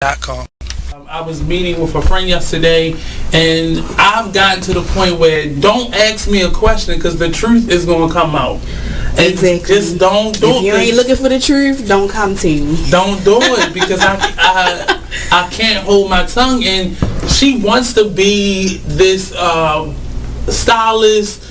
Bleu.com. I was meeting with a friend yesterday, and I've gotten to the point where don't ask me a question because the truth is going to come out. And exactly. Just don't do it. If you ain't looking for the truth, don't come to me. Don't do it because I can't hold my tongue. And she wants to be this stylist,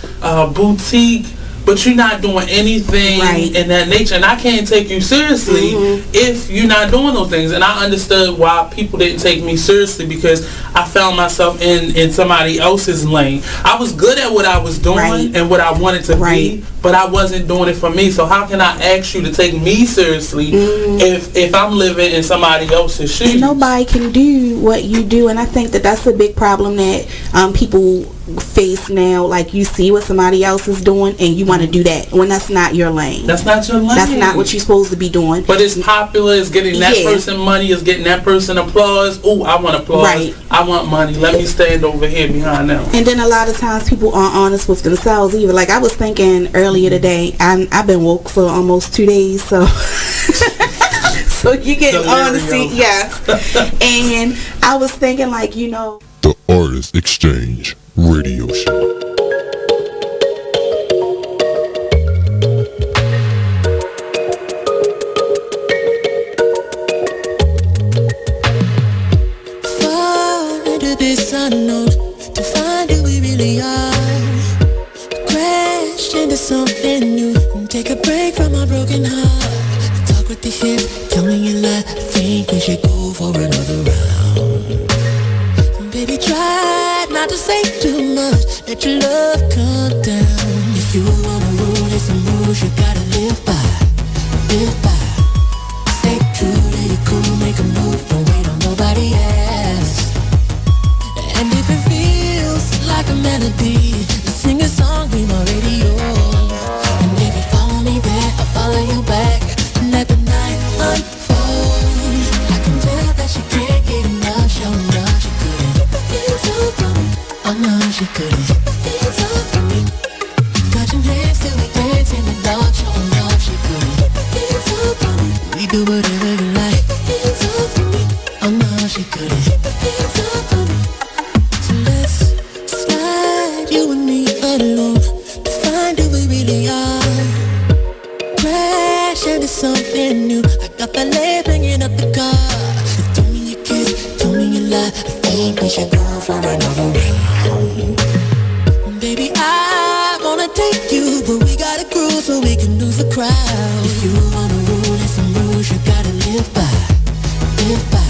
boutique, but you're not doing anything in that nature, and I can't take you seriously if you're not doing those things. And I understood why people didn't take me seriously because I found myself in somebody else's lane. I was good at what I was doing and what I wanted to be, but I wasn't doing it for me. So how can I ask you to take me seriously if I'm living in somebody else's shoes? And nobody can do what you do, and I think that that's a big problem that people face now. Like, you see what somebody else is doing and you want to do that when that's not your lane. That's not your lane. That's not what you're supposed to be doing. But it's popular. It's getting that person money. It's getting that person applause. Oh, I want applause. I want money. Let me stand over here behind them. And then a lot of times people aren't honest with themselves either. Like, I was thinking earlier today, I've been woke for almost 2 days, so so you get honesty, and I was thinking, like, the Artist Exchange Radio Show. Fall into this unknown to find who we really are. Crash into something new and take a break from our broken heart. Talk with the hip, tell me you lie. I think we should go for another round. Baby, try not to say too much. Let your love come down. If you wanna rule, there's some rules you gotta live by. Live by. Stay true to your cool, make a move. Don't wait on nobody else. And if it feels like a melody, sing a song, be my radio. And if you follow me there, I'll follow you back. Let the night unfold. I can tell that she can't get enough. Show enough, she couldn't. Oh no, she couldn't. Touching hands till we dance in the dark. Showing off, she couldn't. We do whatever you like. Oh no, she couldn't. So let's slide, you and me alone, to find who we really are. Crash into something new. I got ballet bringing up the car. So tell me you kiss, tell me you lie. I think we should go for another round. Baby, I wanna take you, but we gotta groove so we can lose the crowd. If you wanna rule, there's some rules you gotta live by. Live by.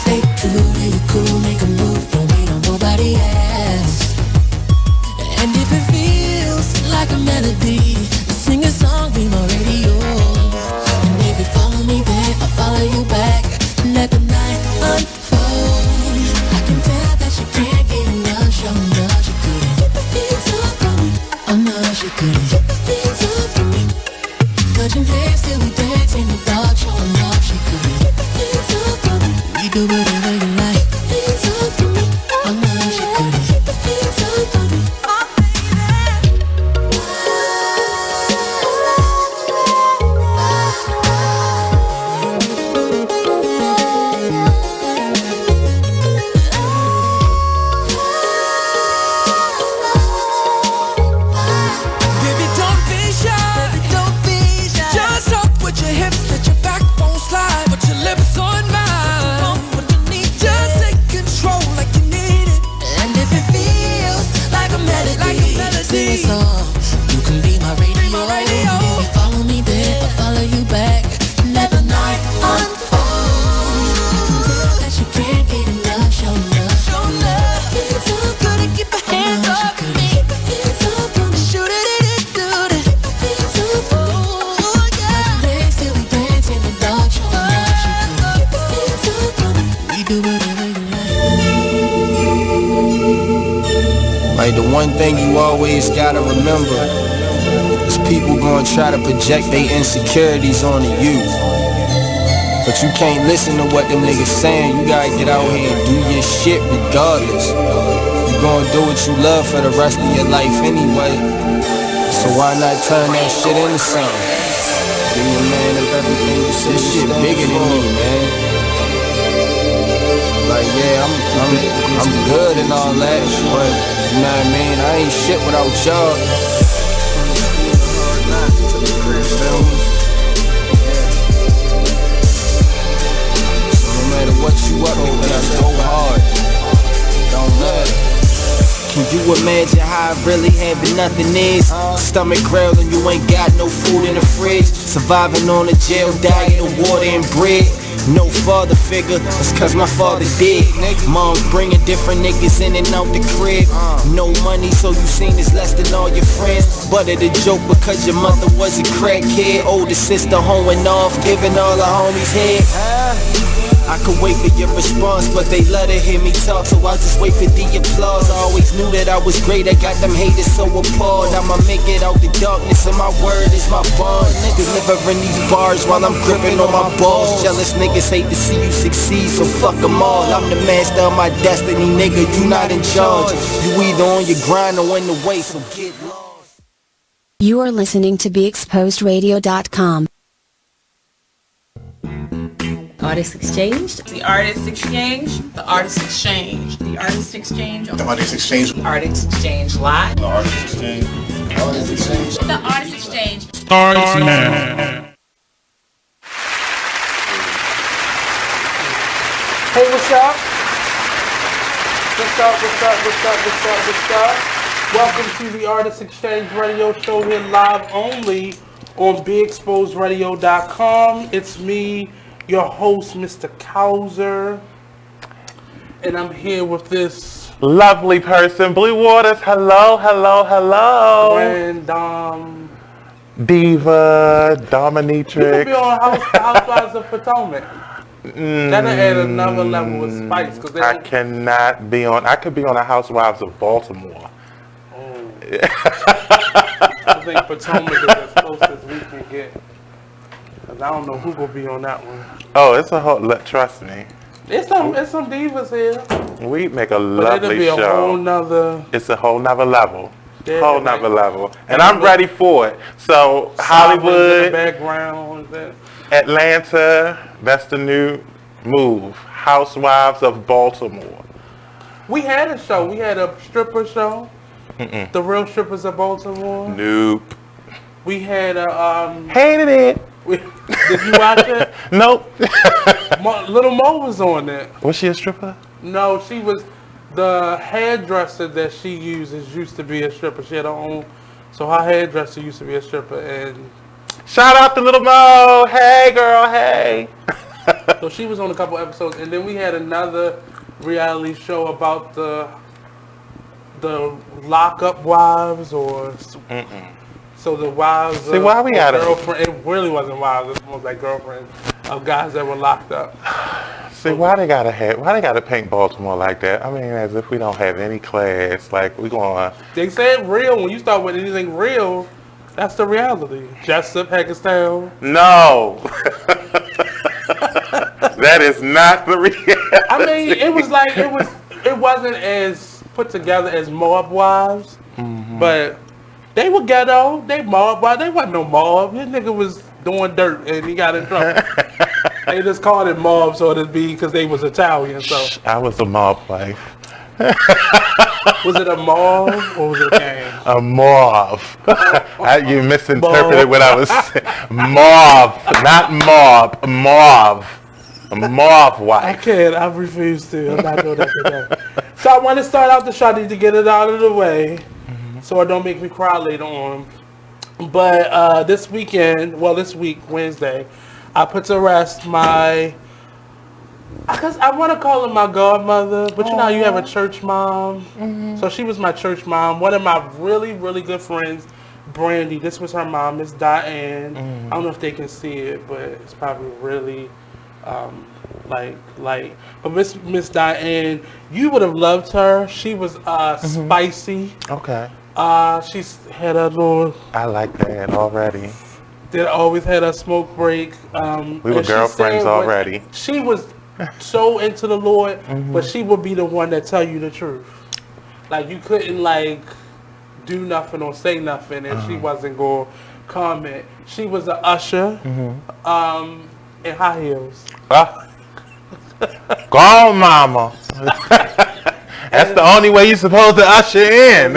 Stay true to your cool, make a move. Don't wait on nobody else. And if it feels like a melody, sing a song, be my radio. And if you follow me there, I'll follow you back. Let the night unfold. I can tell that she can't get enough. Show enough, she couldn't. Oh no, she couldn't. Touching hands till we dance in the dark. Showing off, she couldn't. We do whatever you like. Oh no, she couldn't. Like, the one thing you always gotta remember is people gonna try to project their insecurities onto you. But you can't listen to what them niggas saying. You gotta get out here and do your shit regardless. You gonna do what you love for the rest of your life anyway. So why not turn that shit into something? Be a man of everything you say. This shit bigger than me, man. I'm good and all that, but you know what I mean? I ain't shit without y'all. So no matter what you up to, just go hard. Don't matter. Can you imagine how I really having nothing is? Stomach growling, you ain't got no food in the fridge. Surviving on a jail diet of water and bread. No father figure, that's cause my father dead. Mom's bringing different niggas in and out the crib. No money, so you seen this less than all your friends. But it a joke because your mother was a crackhead. Older sister hoeing off, giving all the homies head. I could wait for your response, but they love to hear me talk, so I just wait for the applause. I always knew that I was great, I got them haters so appalled. I'ma make it out the darkness, and my word is my bond. Delivering these bars while I'm gripping on my balls. Jealous niggas hate to see you succeed, so fuck them all. I'm the master of my destiny, nigga, you not in charge. You either on your grind or in the way, so get lost. You are listening to BeExposedRadio.com. Artist Exchange. The Artist Exchange. The Artist Exchange. The Artist Exchange. The Artist Exchange. The Artist Exchange Live. The Artist Exchange. The Artist Exchange. The Artist Exchange. Starts now. Hey, what's up? What's up? Welcome to the Artist Exchange Radio Show here live only on BeExposedRadio.com. It's me, your host, Mr. Couser, and I'm here with this lovely person, Blue Waters. Hello. random Diva, dominatrix. You could be on Housewives of Potomac. That'll add another level of spice. Cause I cannot be on. I could be on the Housewives of Baltimore. Oh. I think Potomac is as close as we can get. Cause I don't know who will be on that one. Oh, it's a whole. Trust me. It's some divas here. We make a But lovely it'll be a show. whole nother. It's a whole nother level. Yeah, Whole nother level. And I'm ready for it. So Hollywood, in the background. Atlanta, that's the new move. Housewives of Baltimore. We had a show. We had a stripper show. The Real Strippers of Baltimore. Nope. We had a hated it. Did you watch it? Nope. Little Mo was on it. Was she a stripper? No, she was the hairdresser that she used to be a stripper. She had her own, so her hairdresser used to be a stripper. And shout out to Little Mo. Hey girl, hey. So she was on a couple episodes, and then we had another reality show about the lockup wives, or so the wives. See, why we got girlfriend? It really wasn't wives. It was like girlfriends of guys that were locked up. See, why they gotta paint Baltimore like that? I mean, as if we don't have any class. Like we going. They said real. When you start with anything real, that's the reality. Jessup, Hagerstown. No. That is not the reality. I mean, it wasn't as put together as Mob Wives, but they were ghetto. They Mob Wives. They wasn't no Mob. This nigga was doing dirt and he got in trouble. They just called it Mob, so it'd be because they was Italian. So I was a mob wife. Was it a mob or was it a gang? A mob. You misinterpreted what I was saying. Mob, not mob. Mob. A mob wife. I can't. I refuse to. I'm not doing that today. So I want to start out the show. I need to get it out of the way so it don't make me cry later on. But this week, Wednesday, I put to rest because I want to call her my godmother, but you know how you have a church mom? So she was my church mom. One of my really, really good friends, Brandy, this was her mom, Miss Diane. I don't know if they can see it, but it's probably really but Miss Diane, you would have loved her. She was spicy. Okay. She's had a little. I like that already. They always had a smoke break. We were girlfriends already. She was so into the Lord, but she would be the one that tell you the truth. Like you couldn't do nothing or say nothing, and she wasn't going to comment. She was an usher in high heels. Go on, mama. That's the only way you're supposed to usher in.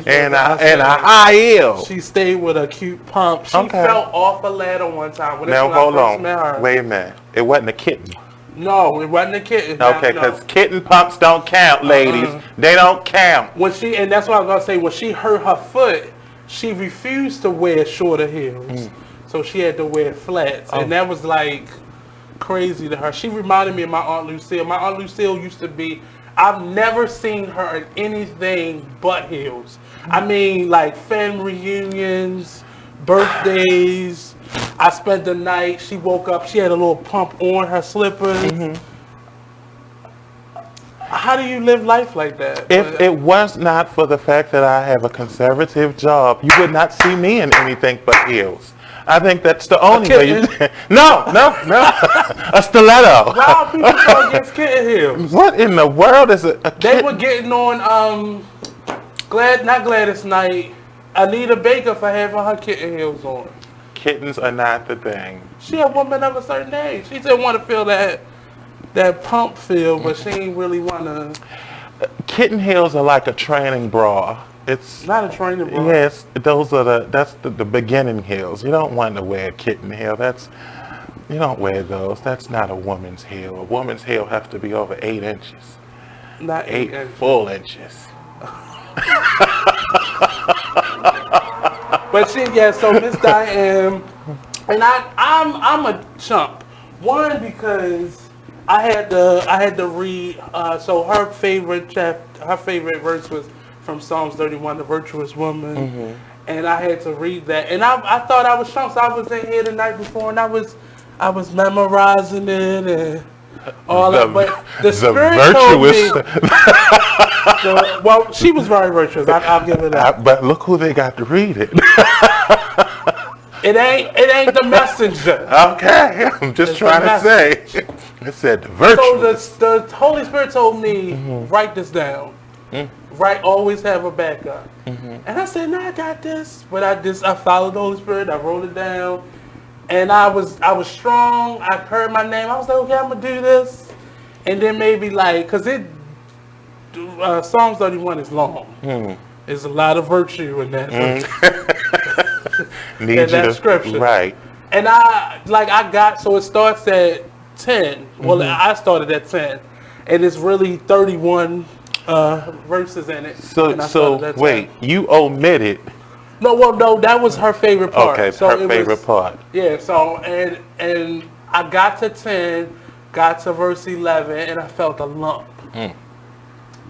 And a high heel. She stayed with a cute pump. She fell off a ladder one time. Now hold on. Wait a minute. It wasn't a kitten. No, it wasn't a kitten. Okay, because kitten pumps don't count, ladies. They don't count. And that's what I was gonna say. When she hurt her foot, she refused to wear shorter heels, so she had to wear flats, and that was like crazy to her. She reminded me of my Aunt Lucille. My Aunt Lucille used to be. I've never seen her in anything but heels. I mean, like family reunions, birthdays. I spent the night. She woke up. She had a little pump on her slippers. How do you live life like that? If it was not for the fact that I have a conservative job, you would not see me in anything but heels. I think that's the only way you No. A stiletto. Why are people so against kitten heels? What in the world is a kitten? They were getting on not Gladys Knight, Anita Baker for having her kitten heels on. Kittens are not the thing. She a woman of a certain age. She didn't want to feel that pump feel, but she ain't really want to. Kitten heels are like a training bra. It's not a training bra. Yes, that's the beginning heels. You don't want to wear a kitten heel. You don't wear those. That's not a woman's heel. A woman's heel has to be over 8 inches. Not 8 full inches. But so Miss Diane, and I'm a chump. One, because I had to read. So her favorite verse was from Psalms 31, the virtuous woman, and I had to read that. And I thought I was chump. So I was in here the night before, and I was memorizing it and all that. But the Spirit told me. Well, she was very virtuous. I'll give it that. But look who they got to read it. It ain't the messenger. Okay, I'm just trying to say. It said the virtuous. So the Holy Spirit told me, write this down. Always have a backup. And I said, no, I got this. But I followed the Holy Spirit. I wrote it down. And I was strong. I heard my name. I was like, okay, I'm going to do this. And then maybe because Psalms 31 is long. There's a lot of virtue in that. That scripture. Right. And so it starts at 10. Well, I started at 10. And it's really 31 verses in it. So wait, you omitted. No, that was her favorite part. Okay, her favorite part. Yeah, so, and I got to 10, got to verse 11, and I felt a lump.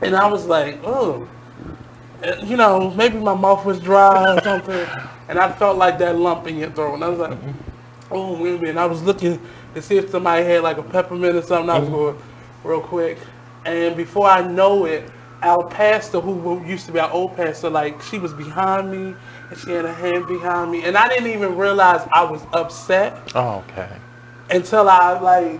And I was like, oh, maybe my mouth was dry or something. And I felt like that lump in your throat. And I was like, oh, wait a minute. And I was looking to see if somebody had like a peppermint or something. I was going real quick. And before I know it, our pastor, who used to be our old pastor, she was behind me, and she had a hand behind me. And I didn't even realize I was upset. Oh, okay. Until I,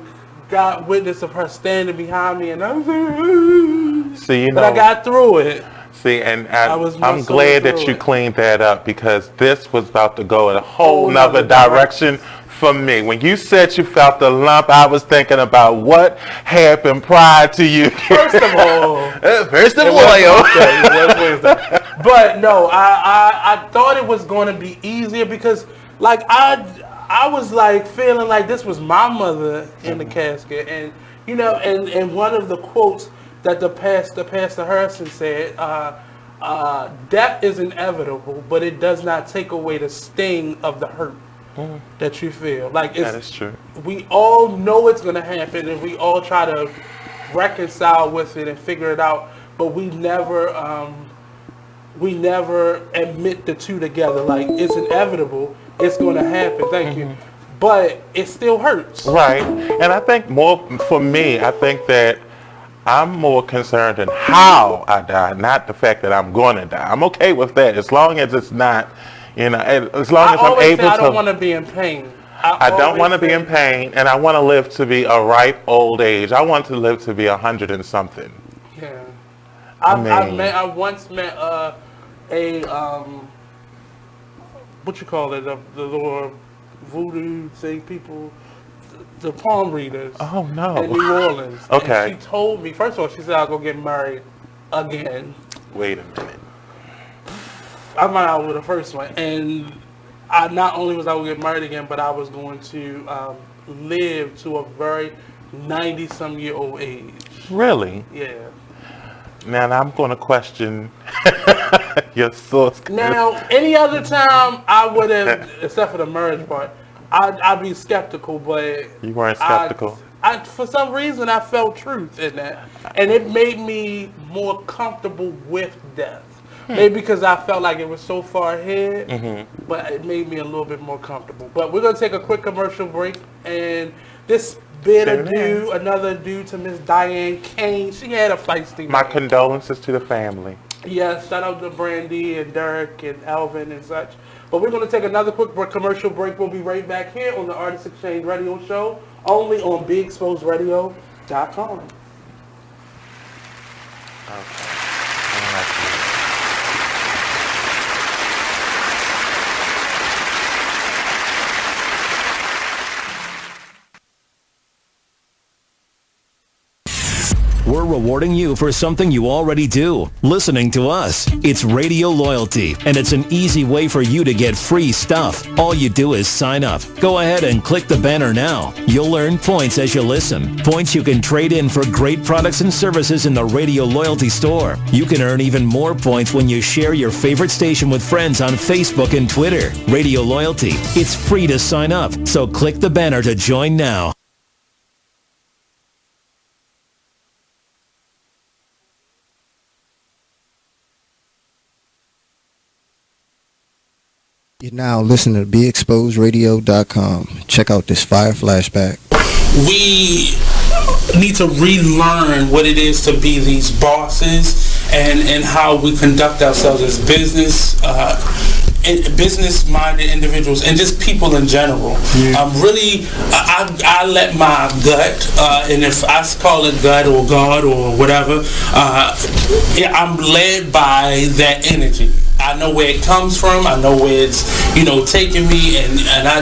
got witness of her standing behind me, and I was like, but I got through it. See, and I'm glad that you cleaned that up, because this was about to go in a whole nother direction for me. When you said you felt the lump, I was thinking about what happened prior to you. First of all. But no, I thought it was going to be easier because, I was feeling like this was my mother in the casket, and and one of the quotes that the Pastor Harrison said, death is inevitable, but it does not take away the sting of the hurt that you feel. That is true. We all know it's going to happen, and we all try to reconcile with it and figure it out, but we never admit the two together. It's inevitable. It's going to happen. Thank you. But it still hurts. Right. And I think for me, I think that I'm more concerned in how I die, not the fact that I'm going to die. I'm okay with that as long as it's not, as long as I'm able to. I don't want to be in pain. I don't want to be in pain, and I want to live to be a ripe old age. I want to live to be 100 and something. Yeah. I once met what you call it, the little voodoo thing people, the palm readers. Oh, no. In New Orleans. Okay. And she told me, first of all, she said I'll go get married again. Wait a minute. I went out with the first one, and I not only was I going to get married again, but I was going to live to a very 90-some-year-old age. Really? Yeah. Now I'm going to question your source. Now, any other time I would have, except for the marriage part, I'd be skeptical, but... You weren't skeptical? I for some reason, I felt truth in that. And it made me more comfortable with death. Maybe because I felt like it was so far ahead, but it made me a little bit more comfortable. But we're going to take a quick commercial break, and this bid adieu, another adieu to Miss Diane Kane. She had a feisty My name. condolences to the family. Yes, shout out to Brandy and Derek and Alvin and such. But we're going to take another quick commercial break. We'll be right back here on the Artist Exchange Radio Show, only on BeExposedRadio.com. Okay. We're rewarding you for something you already do, listening to us. It's Radio Loyalty, and it's an easy way for you to get free stuff. All you do is sign up. Go ahead and click the banner now. You'll earn points as you listen. Points you can trade in for great products and services in the Radio Loyalty store. You can earn even more points when you share your favorite station with friends on Facebook and Twitter. Radio Loyalty. It's free to sign up, so click the banner to join now. You're now listening to BeExposedRadio.com. Check out this fire flashback. We need to relearn what it is to be these bosses and how we conduct ourselves as business-minded individuals and just people in general. I let my gut, and if I call it gut or God or whatever, I'm led by that energy. I know where it comes from. I know where it's, taking me, and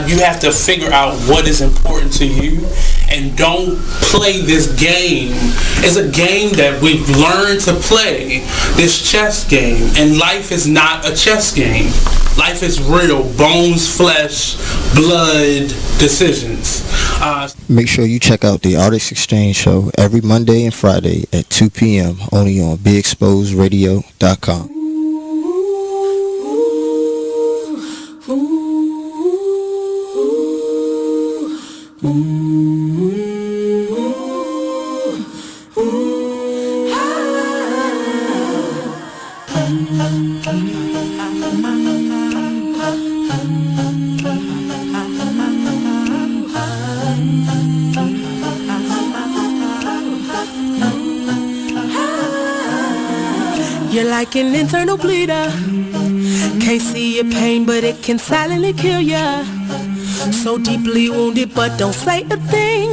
you have to figure out what is important to you, and don't play this game. It's a game that we've learned to play, this chess game, and life is not a chess game. Life is real, bones, flesh, blood, decisions. Make sure you check out the Artist Exchange Show every Monday and Friday at 2 p.m. only on BeExposedRadio.com. You're like an internal bleeder. Can't see your pain, but it can silently kill ya. So deeply wounded, but don't say a thing.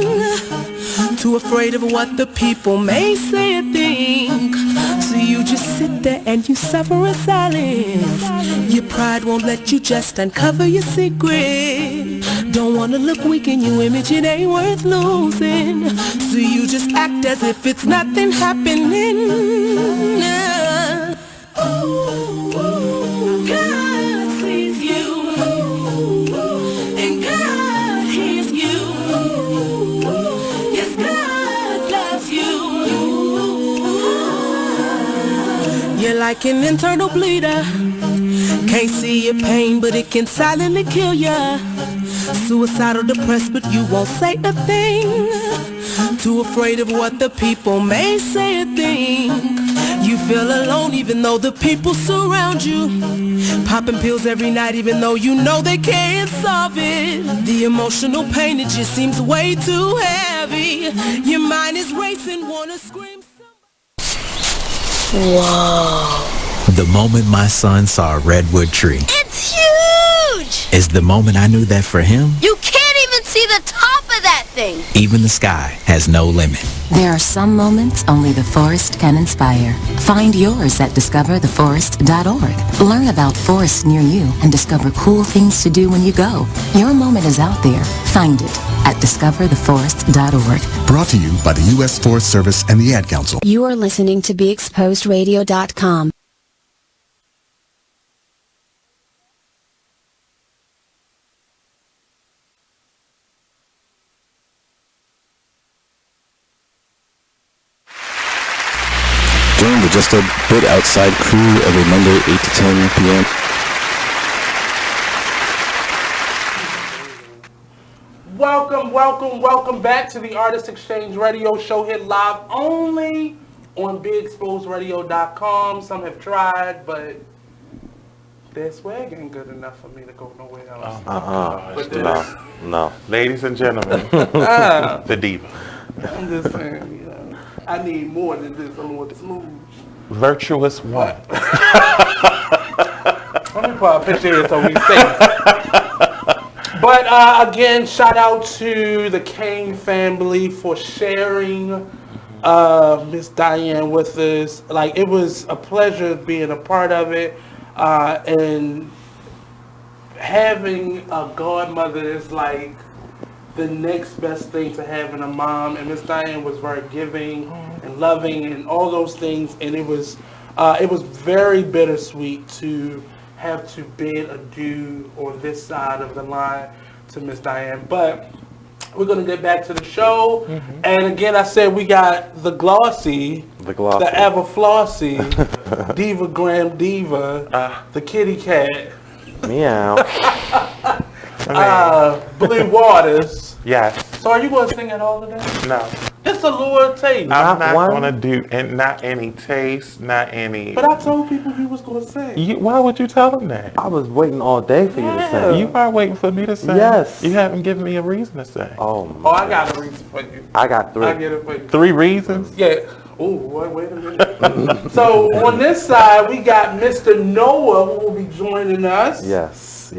Too afraid of what the people may say or think. So you just sit there and you suffer in silence. Your pride won't let you just uncover your secret. Don't wanna look weak in your image, it ain't worth losing. So you just act as if it's nothing happening. God sees you, and God hears you. Yes, God loves you. You're like an internal bleeder. Can't see your pain, but it can silently kill ya. Suicidal, depressed, but you won't say a thing. Too afraid of what the people may say or think. You feel alone even though the people surround you. Popping pills every night even though you know they can't solve it. The emotional pain, it just seems way too heavy. Your mind is racing, wanna scream. Whoa. The moment my son saw a redwood tree. It's huge! Is the moment I knew that for him. You can't even see the top of that thing. Even the sky has no limit. There are some moments only the forest can inspire. Find yours at discovertheforest.org. Learn about forests near you and discover cool things to do when you go. Your moment is out there. Find it at discovertheforest.org. Brought to you by the U.S. Forest Service and the Ad Council. You are listening to BeExposedRadio.com. Join the Just a Bit Outside crew every Monday, 8 to 10 p.m. Welcome back to the Artist Exchange Radio Show here live only on BeExposedRadio.com. Some have tried, but their swag ain't good enough for me to go nowhere else. No. Ladies and gentlemen, the diva. I'm just saying, I need more than this a little smooth. Virtuous one. Let me put a picture here so we safe. But again, shout out to the Kane family for sharing Miss Diane with us. Like, it was a pleasure being a part of it, and having a godmother is like the next best thing to having a mom. And Miss Diane was very giving and loving and all those things, and it was very bittersweet to have to bid adieu on this side of the line to Miss Diane. But we're going to get back to the show. And again, I said we got the glossy, the ever flossy, Diva Graham Diva, the kitty cat. Meow. Blue Waters. Yes. So are you going to sing it all today? No. It's a little taste. I'm not going to do, and not any taste, not any. But I told people you was going to sing. Why would you tell them that? I was waiting all day for you to sing. You are waiting for me to sing? Yes. You haven't given me a reason to sing. Oh, I got a reason for you. I got 3. I get it for you. 3 reasons? Yeah. Oh, wait a minute. So on this side, we got Mr. Noah who will be joining us. Yes.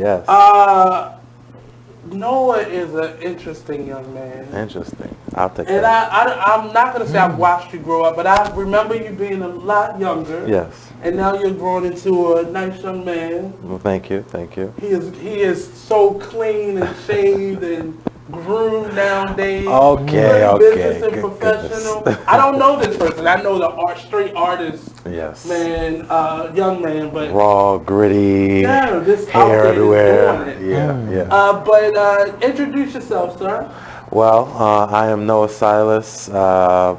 Noah is an interesting young man. Interesting. I'll take and that. I'm not going to say I've watched you grow up, but I remember you being a lot younger. Yes. And now you're growing into a nice young man. Well, thank you. He is so clean and shaved and groomed nowadays. Okay. Business and professional. I don't know this person. I know the straight artist. Yes. Man, young man, but raw, gritty, this hair everywhere. Yeah. But introduce yourself, sir. Well, I am Noah Silas,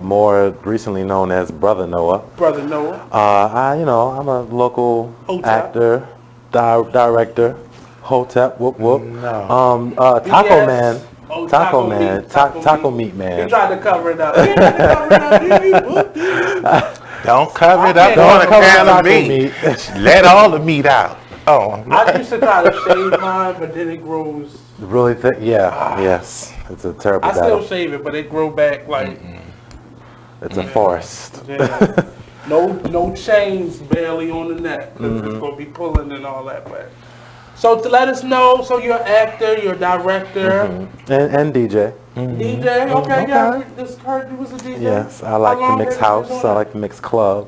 more recently known as Brother Noah. Brother Noah. I'm a local actor, director, Hotep, whoop whoop. No. Taco Man. Taco Meat Man. He tried to cover it up. Don't cover it up. Don't cover the meat. Let all the meat out. Oh. I used to try to shave mine, but then it grows. Really thick? Yeah. Yes. It's a terrible battle. I still shave it, but it grow back like. It's a forest. Yeah. No chains barely on the neck. Because it's going to be pulling and all that. But. So to let us know, so you're an actor, you're a director. And DJ. DJ? Okay. Yeah. This heard you was a DJ? Yes. I like to mix house. I like to mix club,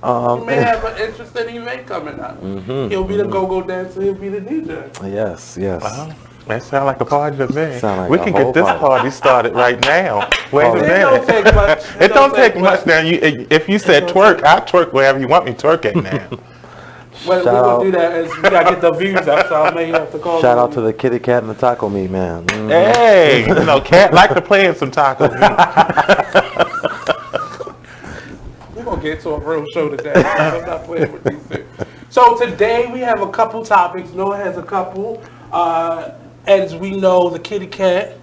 Oh. You may have an interesting event coming up. He'll be the go-go dancer, he'll be the DJ. Yes. That sounds like a party to me. Like we can get this party started right now. Wait a minute. It don't take much. It don't take much now. If you said twerk, I'll twerk wherever you want me to twerk at now. Well, we're going to do that as we got to get the views up, so I may have to call Shout out to the kitty cat and the taco meat man. Hey, cat like to play in some taco meat. We're going to get to a real show today. I'm not playing with these things. So today we have a couple topics. Noah has a couple. As we know, the kitty cat,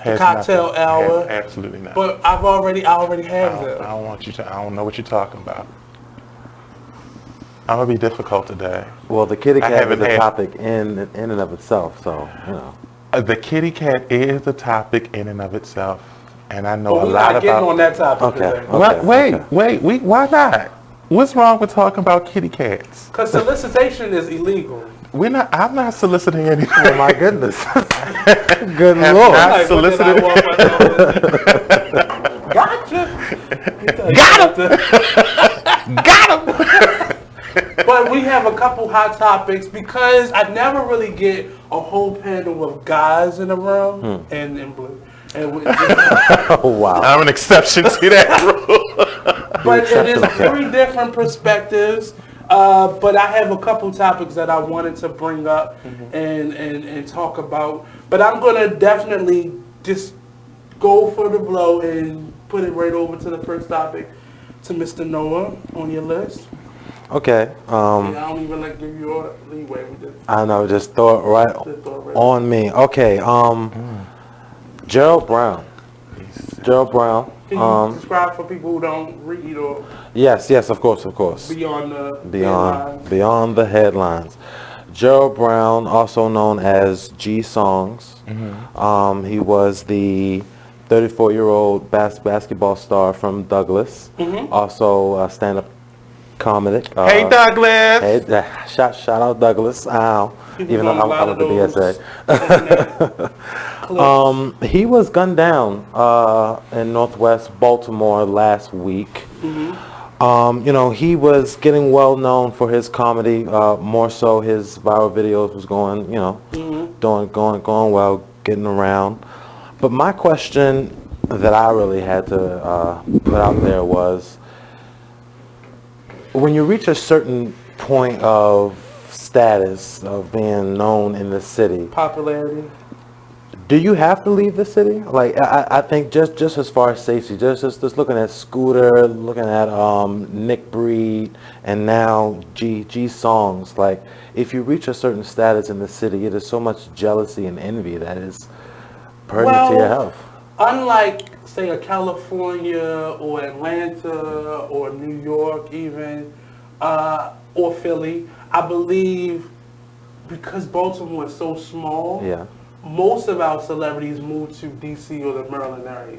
the cocktail hour. Absolutely not. But I already have them. I don't want you to. I don't know what you're talking about. I'm gonna be difficult today. Well, the kitty cat is a topic in and of itself, so The kitty cat is a topic in and of itself, and I know a lot about. We're not getting on that topic today. Wait. Why not? What's wrong with talking about kitty cats? Because solicitation is illegal. I'm not soliciting anything. Oh my goodness. Good Lord. Not soliciting. Gotcha. Got him. But we have a couple hot topics because I never really get a whole panel of guys in the room and Bleu. And Oh wow. I'm an exception to that rule. But it is 3 different perspectives. But I have a couple topics that I wanted to bring up and talk about. But I'm gonna definitely just go for the blow and put it right over to the first topic, to Mr. Noah on your list. Okay. I don't even give you your leeway with this. I know, just throw it right on me. Okay. Gerald Brown. Gerald Brown. Can you describe for people who don't read or? Yes, of course. Beyond the headlines. Gerald Brown, also known as G Songs. He was the 34-year-old basketball star from Douglas. Also a stand-up comic. Hey Douglas. Hey, shout out Douglas. Ow. Even though I went to BSA. He was gunned down in Northwest Baltimore last week. He was getting well known for his comedy. More so, his viral videos was going, going well, getting around. But my question that I really had to put out there was, when you reach a certain point of status of being known in the city, popularity, do you have to leave the city? Like, I think just as far as safety, just looking at Scooter, looking at Nick Breed, and now G Songs. Like, if you reach a certain status in the city, it is so much jealousy and envy that is pertinent to your health. Unlike, say, a California or Atlanta or New York even, or Philly, I believe because Baltimore is so small, most of our celebrities move to DC or the Maryland area.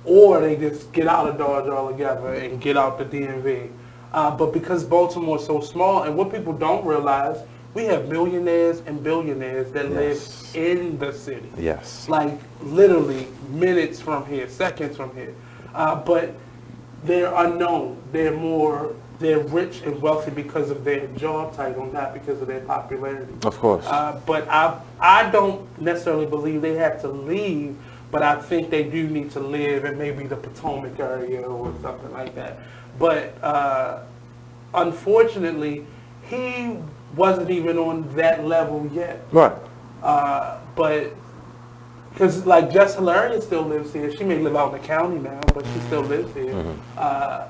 Or they just get out of Dodge altogether and get out the DMV. But because Baltimore is so small, and what people don't realize, we have millionaires and billionaires that live in the city. Yes. Like literally minutes from here, seconds from here. But they're unknown. They're rich and wealthy because of their job title, not because of their popularity. Of course. But I don't necessarily believe they have to leave, but I think they do need to live in maybe the Potomac area or something like that. But unfortunately, he wasn't even on that level yet. Right. But because like Jess Hilarious still lives here. She may live out in the county now, but she still lives here.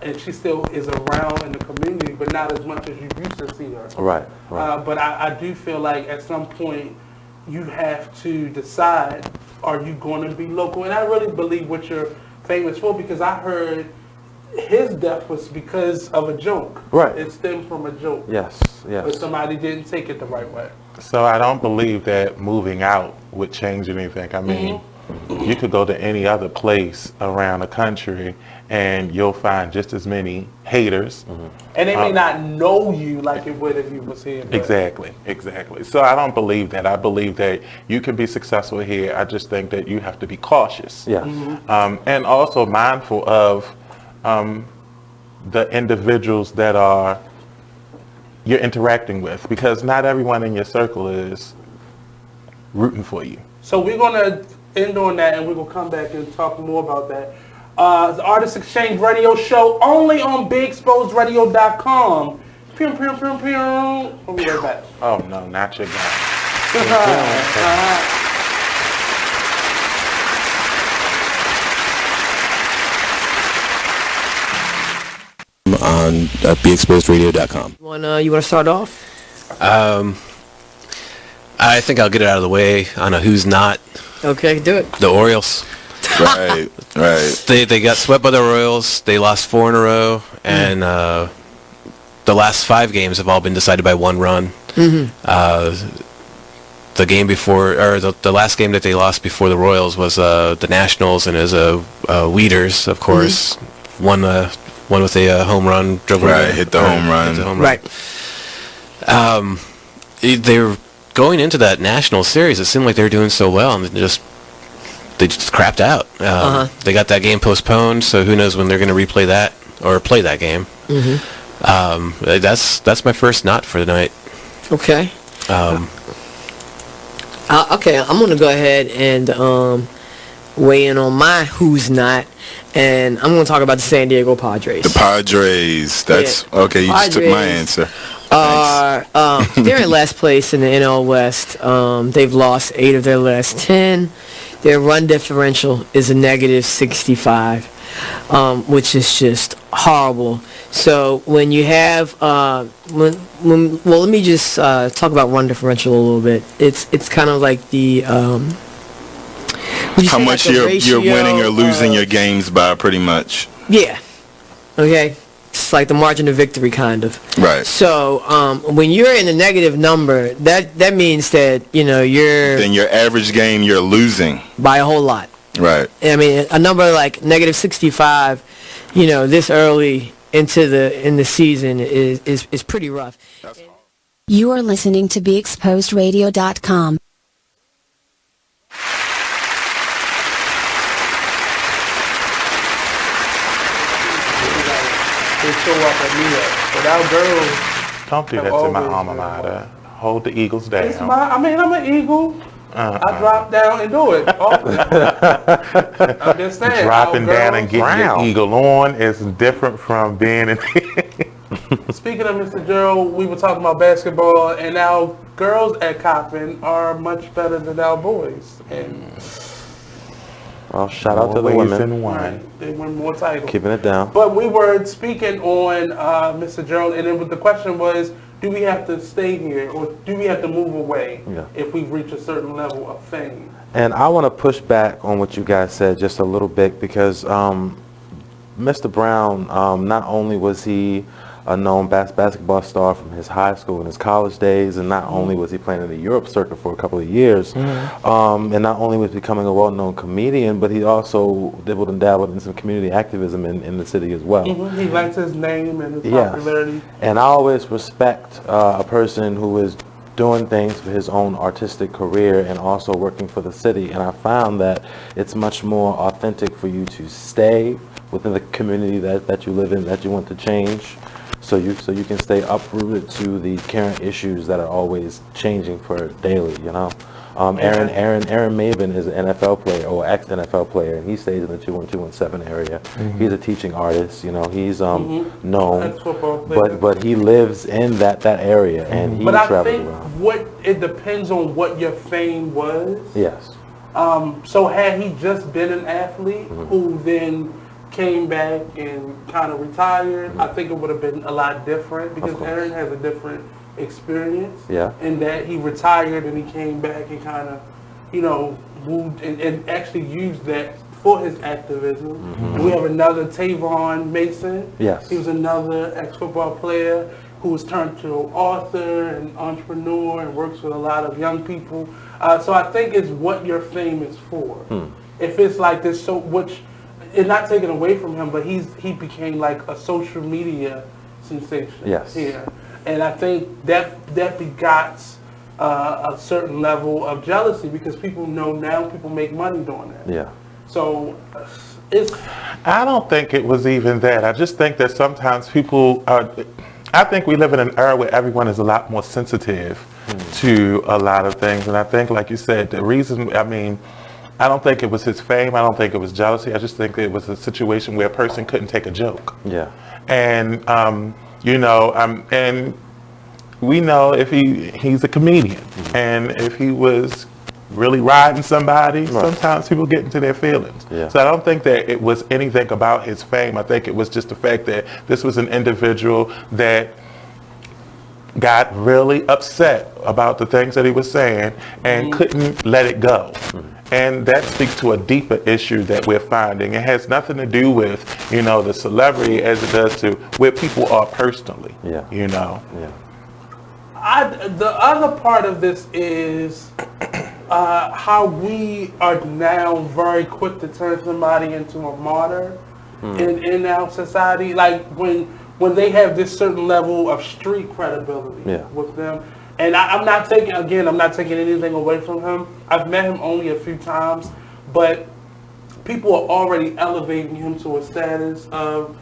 And she still is around in the community, but not as much as you used to see her. Right. But I do feel like at some point you have to decide, are you going to be local? And I really believe what you're famous for, because I heard his death was because of a joke. Right. It stemmed from a joke. Yes. But somebody didn't take it the right way. So I don't believe that moving out would change anything. I mean, you could go to any other place around the country and you'll find just as many haters. And they may not know you like it would if you was here. Exactly. So I don't believe that. I believe that you can be successful here. I just think that you have to be cautious. Yes. And also mindful of the individuals that you're interacting with, because not everyone in your circle is rooting for you. So we're going to end on that, and we're going to come back and talk more about that. The Artist Exchange Radio Show only on BigExposedRadio.com. We'll be right back. Oh no, not your guy. On BeExposedRadio.com. You want to start off? I think I'll get it out of the way on a who's not. Okay, do it. The Orioles. Right. They got swept by the Royals. They lost 4 in a row, and the last 5 games have all been decided by 1 run. The game before, or the last game that they lost before the Royals was the Nationals, and it was Weeders, of course, won with a home run. Hit the home run. Right. they were going into that national series. It seemed like they were doing so well, and they just crapped out. They got that game postponed, so who knows when they're going to replay that or play that game. That's my first not for the night. Okay. Okay, I'm going to go ahead and weigh in on my who's not, and I'm going to talk about the San Diego Padres. The Padres. That's okay. You just took my answer. They're in last place in the NL West. They've lost 8 of their last 10. Their run differential is a negative 65, which is just horrible. So when you have, well, let me just talk about run differential a little bit. It's kind of like the how much you're winning or losing your games by, pretty much. Yeah. Okay. It's like the margin of victory, kind of. Right. So when you're in a negative number, that means that then your average game you're losing by a whole lot. Right. I mean, a number like negative 65, this early in the season is pretty rough. You are listening to BeExposedRadio.com. They show up at me but our girls don't do that to my alma mater. Hold the Eagles down. I'm an Eagle. I drop down and do it. I'm just saying. Dropping down and getting your eagle on is different from being in. Speaking of Mr. Gerald, we were talking about basketball, and our girls at Coppin are much better than our boys. And well, shout out to the women. Right. They win more titles. Keeping it down. But we were speaking on Mr. Gerald, and then the question was, do we have to stay here or do we have to move away if we reach a certain level of fame? And I want to push back on what you guys said just a little bit because Mr. Brown, not only was he a known basketball star from his high school and his college days, and not only was he playing in the Europe circuit for a couple of years, and not only was becoming a well-known comedian, but he also dibbled and dabbled in some community activism in the city as well. He likes his name and his popularity. And I always respect a person who is doing things for his own artistic career and also working for the city. And I found that it's much more authentic for you to stay within the community that you live in, that you want to change. So you can stay uprooted to the current issues that are always changing for daily, Aaron Maven is an NFL player or ex-NFL player, and he stays in the 21217 area. He's a teaching artist, he's known, but he lives in that area, and he travels around. But I think it depends on what your fame was. Yes. So had he just been an athlete who then came back and kind of retired, I think it would have been a lot different because Aaron has a different experience in that he retired and he came back and kind of, moved and actually used that for his activism. And we have another Tavon Mason. Yes. He was another ex-football player who was turned to author and entrepreneur and works with a lot of young people. So I think it's what your fame is for. If it's like this, which it's not taken away from him, but he became like a social media sensation here. And I think that begots a certain level of jealousy because people know now people make money doing that. Yeah. So I don't think it was even that. I just think that sometimes people are, I think we live in an era where everyone is a lot more sensitive to a lot of things. And I think, like you said, the reason, I don't think it was his fame. I don't think it was jealousy. I just think it was a situation where a person couldn't take a joke. Yeah. And, and we know if he's a comedian, and if he was really riding somebody, sometimes people get into their feelings. Yeah. So I don't think that it was anything about his fame. I think it was just the fact that this was an individual that got really upset about the things that he was saying and couldn't let it go. And that speaks to a deeper issue that we're finding. It has nothing to do with, the celebrity as it does to where people are personally, Yeah. The other part of this is how we are now very quick to turn somebody into a martyr in our society. Like when they have this certain level of street credibility with them, And I'm not taking anything away from him. I've met him only a few times, but people are already elevating him to a status of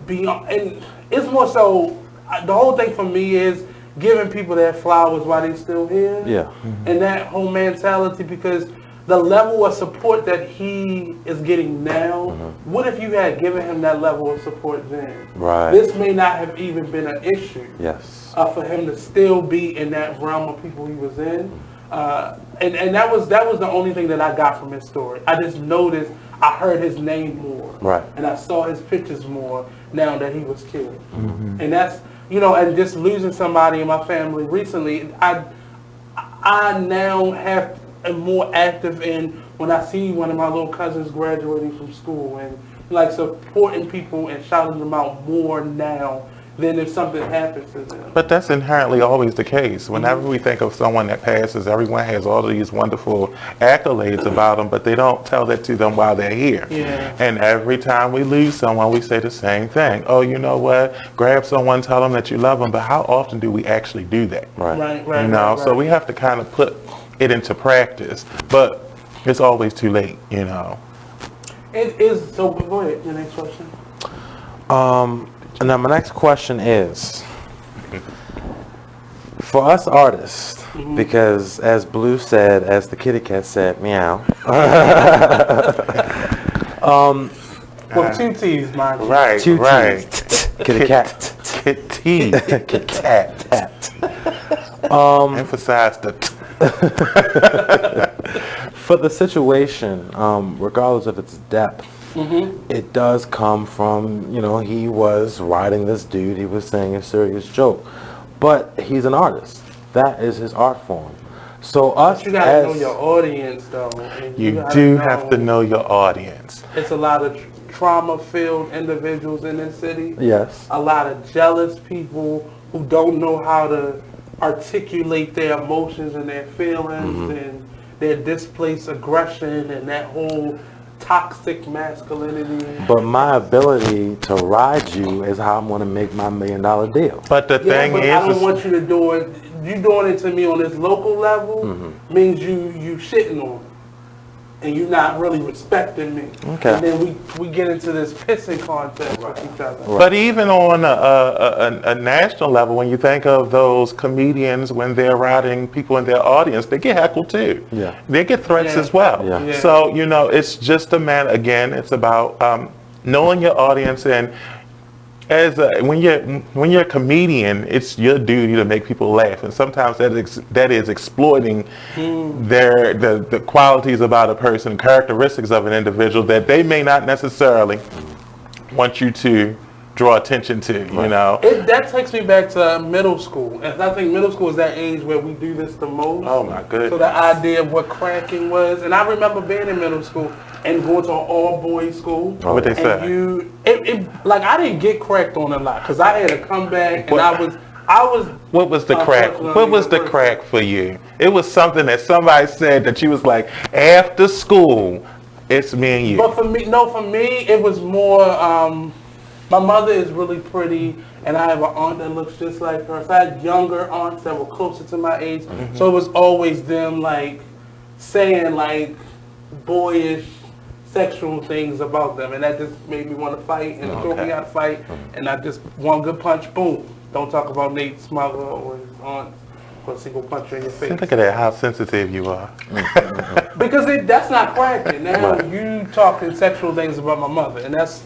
being, and it's more so, the whole thing for me is giving people their flowers while they're still here. Yeah. And that whole mentality, because the level of support that he is getting now, what if you had given him that level of support then? Right. This may not have even been an issue. Yes. For him to still be in that realm of people he was in. And that was the only thing that I got from his story. I just noticed, I heard his name more. Right. And I saw his pictures more now that he was killed. And that's, and just losing somebody in my family recently, I now am more active in when I see one of my little cousins graduating from school and like supporting people and shouting them out more now than if something happens to them. But that's inherently always the case. Whenever we think of someone that passes, everyone has all of these wonderful accolades about them, but they don't tell that to them while they're here. Yeah. And every time we lose someone, we say the same thing. Oh, you know what? Grab someone, tell them that you love them, but how often do we actually do that? Right. So we have to kind of put it into practice, but it's always too late, It is, so go ahead, your next question. Now my next question is, for us artists, because as Blue said, as the kitty cat said, meow. With two T's, mind you. Right, Two right. T's. Kitty cat. Kitty. Cat. Emphasize the For the situation, regardless of its depth, it does come from, he was writing this dude, he was saying a serious joke. But he's an artist. That is his art form. So us, you gotta know your audience, though. You do have to know your audience. It's a lot of trauma-filled individuals in this city. Yes. A lot of jealous people who don't know how to articulate their emotions and their feelings and their displaced aggression and that whole toxic masculinity. But my ability to ride you is how I'm going to make my $1 million deal. But the thing is, I don't want you to do it. You doing it to me on this local level means you shitting on me. And you're not really respecting me. Okay. And then we get into this pissing contest with each other. But even on a national level, when you think of those comedians, when they're writing people in their audience, they get heckled too. Yeah. They get threats as well. Yeah. So, it's just again, it's about knowing your audience, and when you're a comedian, it's your duty to make people laugh, and sometimes that is exploiting the qualities about a person, characteristics of an individual that they may not necessarily want you to draw attention to. That takes me back to middle school, and I think middle school is that age where we do this the most. Oh my goodness! So the idea of what cracking was, and I remember being in middle school and going to an all-boys school. What they say? I didn't get cracked on a lot because I had a comeback, and I was. What was the crack? What was the crack for you? It was something that somebody said that you was like, after school, it's me and you. But for me, it was more. My mother is really pretty, and I have an aunt that looks just like her. So I had younger aunts that were closer to my age. So it was always them saying boyish sexual things about them, and that just made me want to fight and throw me out to fight. And I just one good punch, boom. Don't talk about Nate's mother or his aunt for a single punch in your face. Look at that, how sensitive you are. Because that's not cracking. Now you talking sexual things about my mother, and that's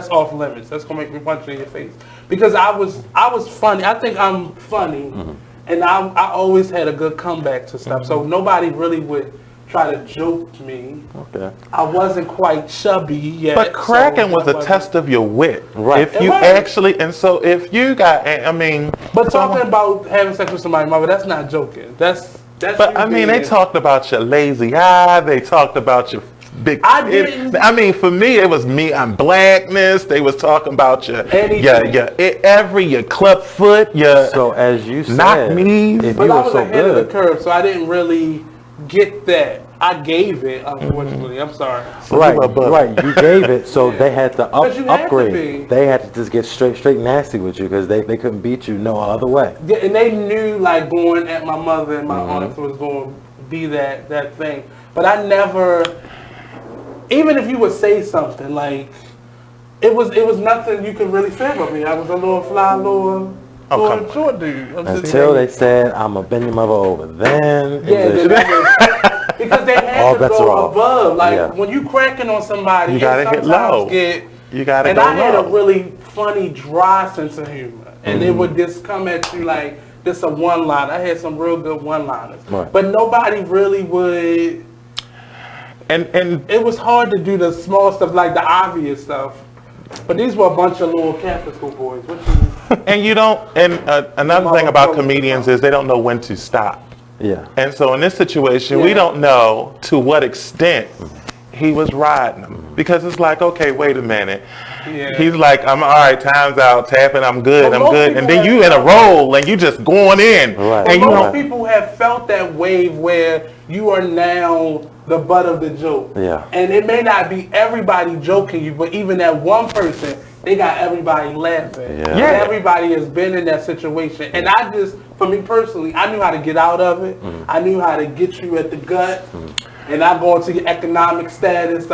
off limits. That's gonna make me punch you in your face. Because I was funny. I think I'm funny, and I always had a good comeback to stuff. So nobody really would try to joke me. Okay. I wasn't quite chubby yet. But cracking was a test of your wit. Right. If you actually, and so if you got, But talking about having sex with somebody's mother, that's not joking. That's. But they talked about your lazy eye. They talked about your big. For me, it was me. I'm blackness. They was talking about your club foot. So as you said, knock knees. But I was ahead of the curve, so I didn't really get that. I gave it, unfortunately. I'm sorry. Right. You gave it, so they had to upgrade. To they had to just get straight nasty with you because they couldn't beat you no other way. Yeah, and they knew like going at my mother and my aunt was going to be that thing. But I never, even if you would say something like, it was nothing you could really say about me. I was a little fly, little short dude. Until they said, I'm going to bend your mother over. Then, because they had to go above. Like, when you cracking on somebody, you gotta hit low. You gotta and go I had low. a really funny, dry sense of humor. And it would just come at you like, this a one-liner. I had some real good one-liners. Right. But nobody really would... And it was hard to do the small stuff, like the obvious stuff. But these were a bunch of little Catholic school boys. And you don't, and another thing about comedians is they don't know when to stop. Yeah. And so in this situation, we don't know to what extent he was riding them. Because it's like, okay, wait a minute. Yeah. He's like, I'm all right, time's out, tapping, I'm good. And then you in a roll and you just going in. Right. And most people have felt that wave where you are now the butt of the joke. Yeah. And it may not be everybody joking you, but even that one person, they got everybody laughing. Yeah. And everybody has been in that situation. And I just, for me personally, I knew how to get out of it. I knew how to get you at the gut. And I go into your economic status.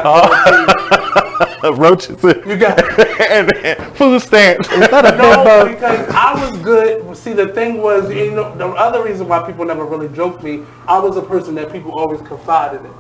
Roaches. You got and food stamps. No, because I was good. See, the thing was, you know, the other reason why people never really joked me, I was a person that people always confided in.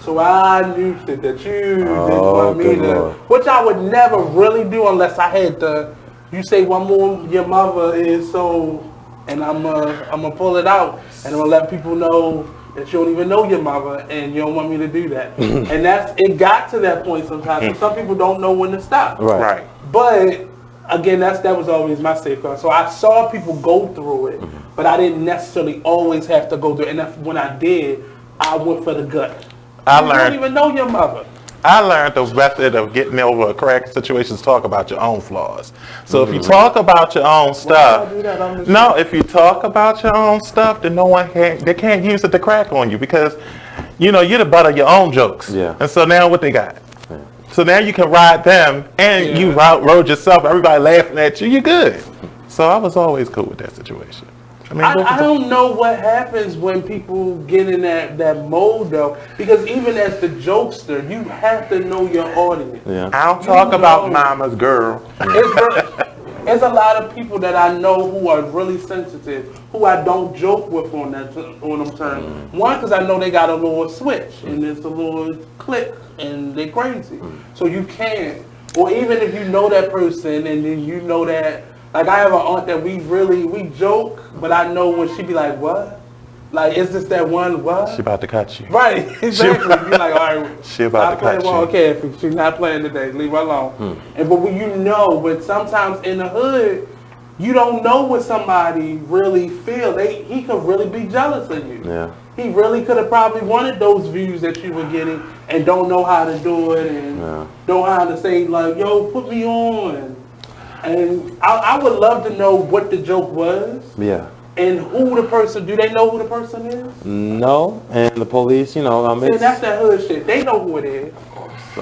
So I knew that you didn't want me to, which I would never really do unless I had to. You say one more, your mother is so, and I'm gonna pull it out, and I'm gonna let people know that you don't even know your mother, and you don't want me to do that. And it got to that point sometimes. So some people don't know when to stop. Right. But again, that was always my safeguard. So I saw people go through it, but I didn't necessarily always have to go through it. And when I did, I went for the gut. You don't even know your mother. I learned the method of getting over a crack situation is talk about your own flaws. So if you talk about your own stuff, if you talk about your own stuff, then they can't use it to crack on you because, you know, you're the butt of your own jokes. Yeah. And so now what they got? So now you can ride them and you rode yourself, everybody laughing at you, you're good. So I was always cool with that situation. I don't know what happens when people get in that mode though, because even as the jokester, you have to know your audience. Yeah. I don't talk about mama's girl. There's a lot of people that I know who are really sensitive, who I don't joke with on them terms. One, because I know they got a little switch and it's a little click and they're crazy. So you can't, or even if you know that person and then you know that. Like, I have an aunt that we joke, but I know when she be like, what? Like, is this that one, what? She about to cut you. Right, exactly. You're like, all right. She about to cut you. Okay, if she's not playing today, leave her alone. But when you know, but sometimes in the hood, you don't know what somebody really feel. He could really be jealous of you. Yeah. He really could have probably wanted those views that you were getting and don't know how to do it and don't know how to say, like, yo, put me on. And I would love to know what the joke was. Yeah. And who the person, do they know who the person is? No. And the police, you know, See, that's that hood shit. They know who it is.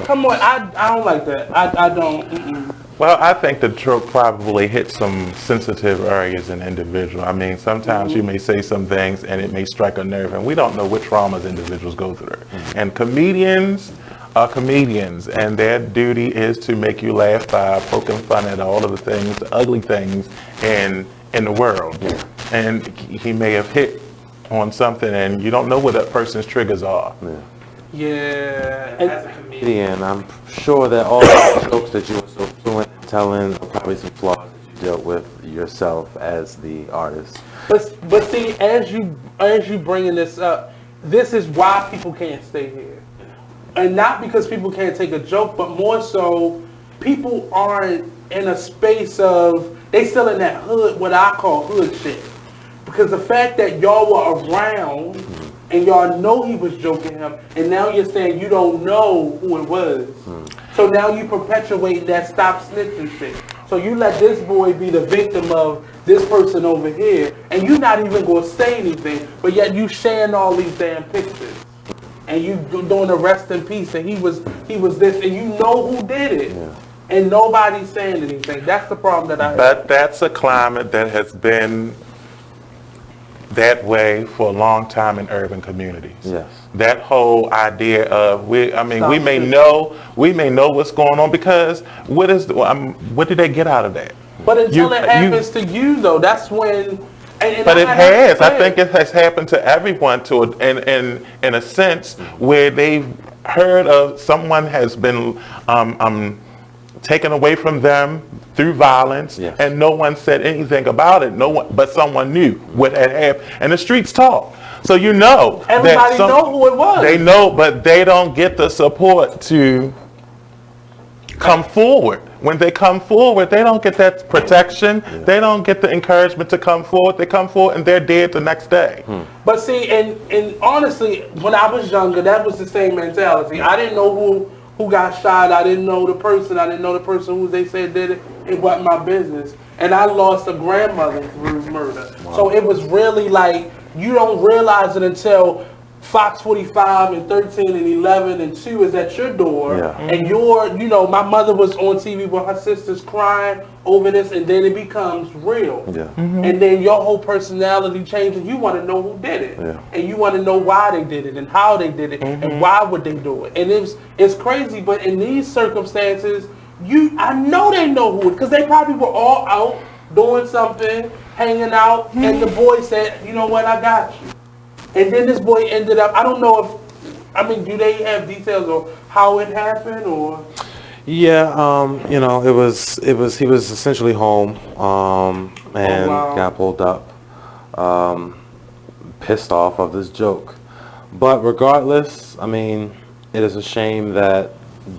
Come on, I don't like that. I don't. Well, I think the joke probably hits some sensitive areas in individual. I mean, sometimes you may say some things and it may strike a nerve, and we don't know what traumas individuals go through. And comedians are comedians, and their duty is to make you laugh by poking fun at all of the things, the ugly things in the world. And he may have hit on something, and you don't know what that person's triggers are. Yeah. As a comedian, I'm sure that all the jokes that you were so fluent in telling are probably some flaws that you dealt with yourself as the artist. But see, as you bringing this up, this is why people can't stay here. And not because people can't take a joke, but more so, people aren't in a space of, they still in that hood, what I call hood shit. Because the fact that y'all were around, and y'all know he was joking him, and now you're saying you don't know who it was. So now you perpetuate that stop snitching shit. So you let this boy be the victim of this person over here, and you're not even going to say anything, but yet you sharing all these damn pictures. and you doing the rest in peace, and he was this, and you know who did it, and nobody's saying anything. That's the problem that I have. But that's a climate that has been that way for a long time in urban communities. Yes. That whole idea of we may know what's going on because what did they get out of that? But until it happens to you, though, that's when. But it has. I think it has happened to everyone in a sense where they've heard of someone has been taken away from them through violence, and no one said anything about it. No one, but someone knew what had happened, and the streets talk. So everybody know who it was. They know, but they don't get the support to come forward. When they come forward, they don't get that protection. They don't get the encouragement to come forward. They come forward and they're dead the next day. But see, and honestly, when I was younger, that was the same mentality. I didn't know who got shot. I didn't know the person. I didn't know the person who they said did it. It wasn't my business. And I lost a grandmother through murder. Wow. So it was really like, you don't realize it until Fox 45 and 13 and 11 and 2 is at your door, and my mother was on TV with her sisters crying over this, and then it becomes real. And then your whole personality changes. You want to know who did it, and you want to know why they did it and how they did it, and why would they do it. And it's crazy, but in these circumstances, I know they know who, because they probably were all out doing something, hanging out, and the boy said, you know what, I got you. And then this boy ended up, I don't know do they have details of how it happened or? Yeah, he was essentially home, and got pulled up, pissed off of this joke. But regardless, it is a shame that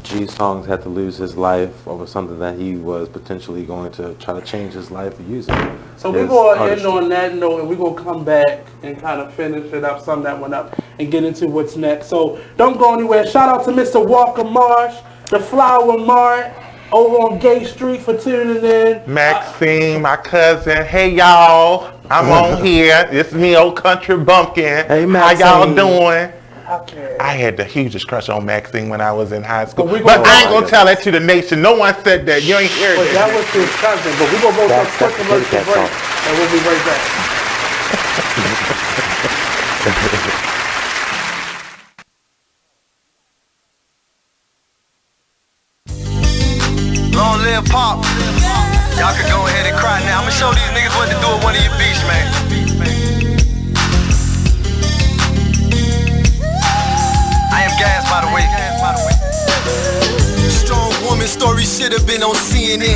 G-Songs had to lose his life over something that he was potentially going to try to change his life using. So we're going to end on that note, and we're going to come back and kind of finish it up, sum that one up, and get into what's next. So don't go anywhere. Shout out to Mr. Walker Marsh, the Flower Mart, over on Gay Street for tuning in. Maxine, my cousin. Hey, y'all. I'm on here. This is me, Old Country Bumpkin. Hey, Maxine. How y'all doing? Okay. I had the hugest crush on Maxine when I was in high school. But I ain't going to tell that to the nation. No one said that. You ain't heard that. That was his cousin. But we're going to go to a quick commercial break, and we'll be right back. Long live Pop. Y'all can go ahead and cry now. I'm going to show these niggas what to do with one of your beats, man. I am Gas, by the way. Strong woman story should have been on CNN.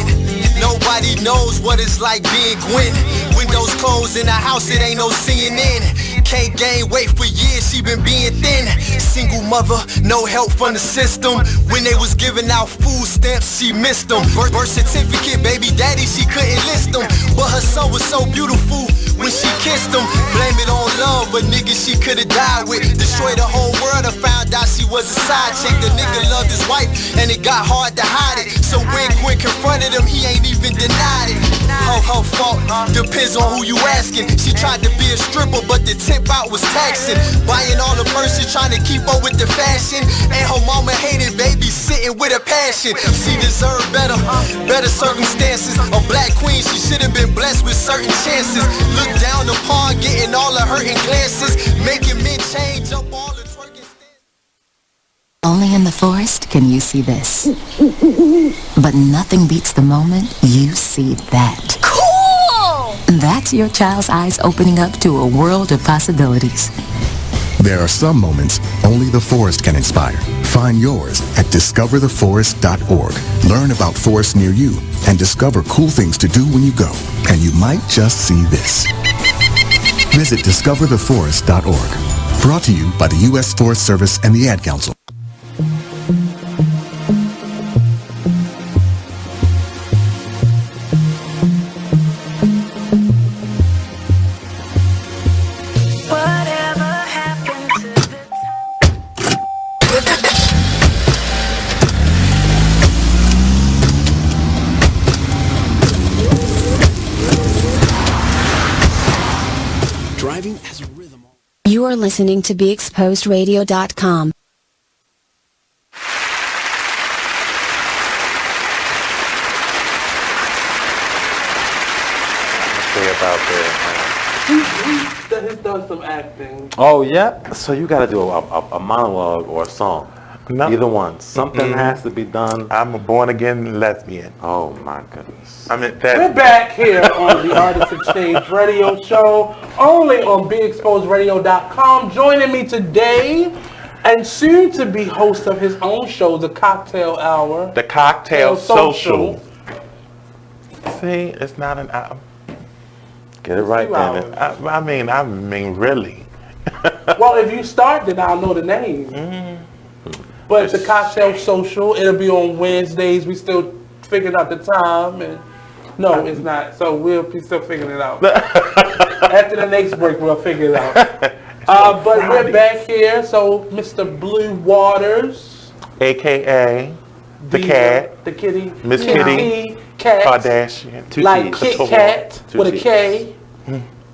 Nobody knows what it's like being Gwen. Windows closed in the house, it ain't no CNN. Can't gain weight for years, she been being thin. Single mother, no help from the system. When they was giving out food stamps, she missed them. Birth certificate, baby daddy, she couldn't list them. But her son was so beautiful when she kissed him. Blame it on love, but nigga she could've died with. Destroyed the whole world and found out she was a side chick. The nigga loved his wife and it got hard to hide it. So when Gwen confronted him, he ain't even denied it. Her fault, depends on who you asking. She tried to be a stripper, but the tip out was taxing. Buying all the purses, trying to keep up with the fashion. And her mama hated babysitting with a passion. She deserved better circumstances. A black queen, she should've been blessed with certain chances. Look down upon, getting all the hurting glances, making men change up all the twerking stances. Only in the forest can you see this. But nothing beats the moment you see that. Cool! That's your child's eyes opening up to a world of possibilities. There are some moments only the forest can inspire. Find yours at discovertheforest.org. Learn about forests near you and discover cool things to do when you go. And you might just see this. Visit discovertheforest.org. Brought to you by the U.S. Forest Service and the Ad Council. You are are listening to BeExposedRadio.com. He's done some acting. Oh yeah. So you got to do a monologue or a song. No. Either one. Something has to be done. I'm a born again lesbian. Oh my goodness. I mean that. We're back here on the Artist Exchange Radio Show, only on BeExposedRadio.com. Joining me today, and soon to be host of his own show, The Cocktail Hour. The Cocktail Social. See, it's not an hour. Get it right, damn it. I mean, really. Well, if you start, then I'll know the name. But the Cocktail Social, it'll be on Wednesdays. We still figuring out the time, and no, it's not. So we'll be still figuring it out. After the next break, we'll figure it out. But we're back here. So Mr. Bleu Waters, AKA the cat, the kitty, Miss Kitty, cat, Kardashian, two like T's. Kit Kat with a K.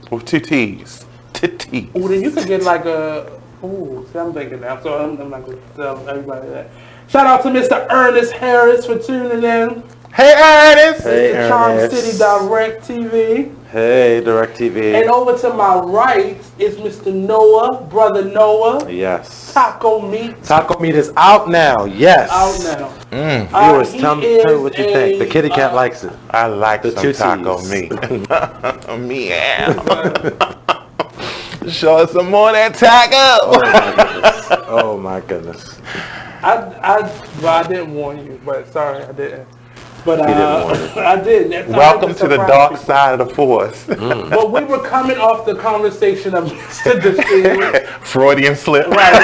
With two T's. Titties. Oh, then you could get like a. Ooh, see, I'm thinking now, so I'm not going to tell everybody that. Shout out to Mr. Ernest Harris for tuning in. Hey, Ernest! Hey, Mr. Charm Ernest. City Direct TV. Hey, Direct TV. And over to my right is Mr. Noah, Brother Noah. Yes. Taco Meat. Taco Meat is out now. Yes. Out now. Viewers, tell me what you think. The kitty cat likes it. I like the some taco meat. Meow. Show us some more of that taco. Oh my goodness. I didn't warn you, but sorry, I didn't. But He didn't warn you. I did. Welcome to the dark side of the force. But we were coming off the conversation of Mr. Distillery. Freudian slip. Right.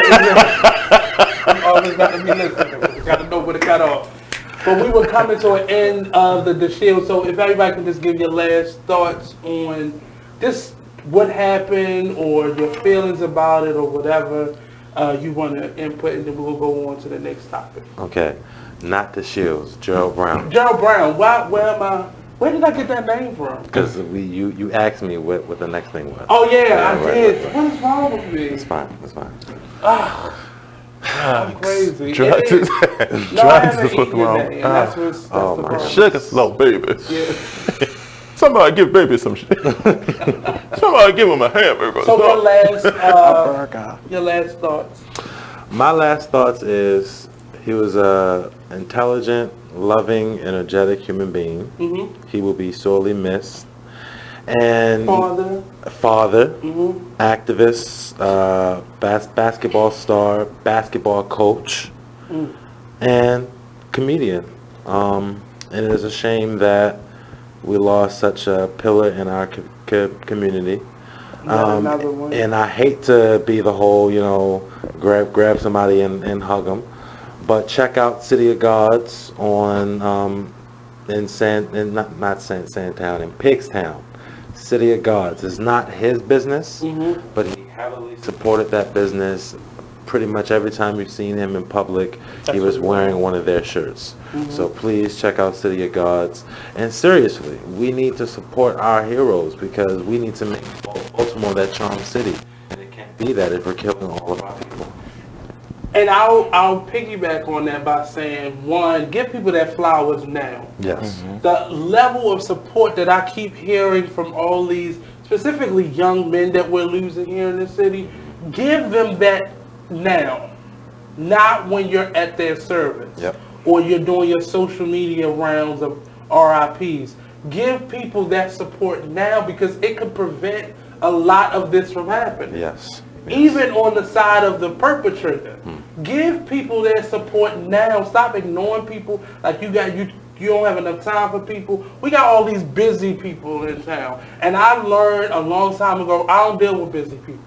Always got to be listening. Got to know where to cut off. But we were coming to an end of the Shield. So if everybody can just give your last thoughts on just what happened or your feelings about it or whatever you want to input, and then we'll go on to the next topic. Okay. Not the Shields. Gerald Brown. Gerald Brown. Where did I get that name from? Because you asked me what the next thing was. Oh yeah, I did. Right. What is wrong with me? It's fine. It's fine. I'm crazy. Drugs is what's wrong. That's Oh my problem. sugar slow, baby. Yeah. Somebody give baby some shit. Somebody give him a hamburger. So your last thoughts. My last thoughts is he was a intelligent, loving, energetic human being. Mm-hmm. He will be sorely missed. And father, activist, basketball star, basketball coach, and comedian. And it is a shame that we lost such a pillar in our community. And I hate to be the whole, grab somebody and hug them. But check out City of Gods on in Pigstown. City of Gods. It's not his business, but he heavily supported that business. Pretty much every time you've seen him in public, he was wearing one of their shirts. So please check out City of Gods. And seriously, we need to support our heroes because we need to make Baltimore that charm city. And it can't be that if we're killing all of our people. And I'll piggyback on that by saying, one, give people their flowers now. Yes. The level of support that I keep hearing from all these, specifically young men that we're losing here in the city, give them that now, not when you're at their service or you're doing your social media rounds of RIPs. Give people that support now because it could prevent a lot of this from happening. Yes. Even on the side of the perpetrator. Give people their support now. Stop ignoring people like you don't have enough time for people. We got all these busy people in town. And I learned a long time ago, I don't deal with busy people.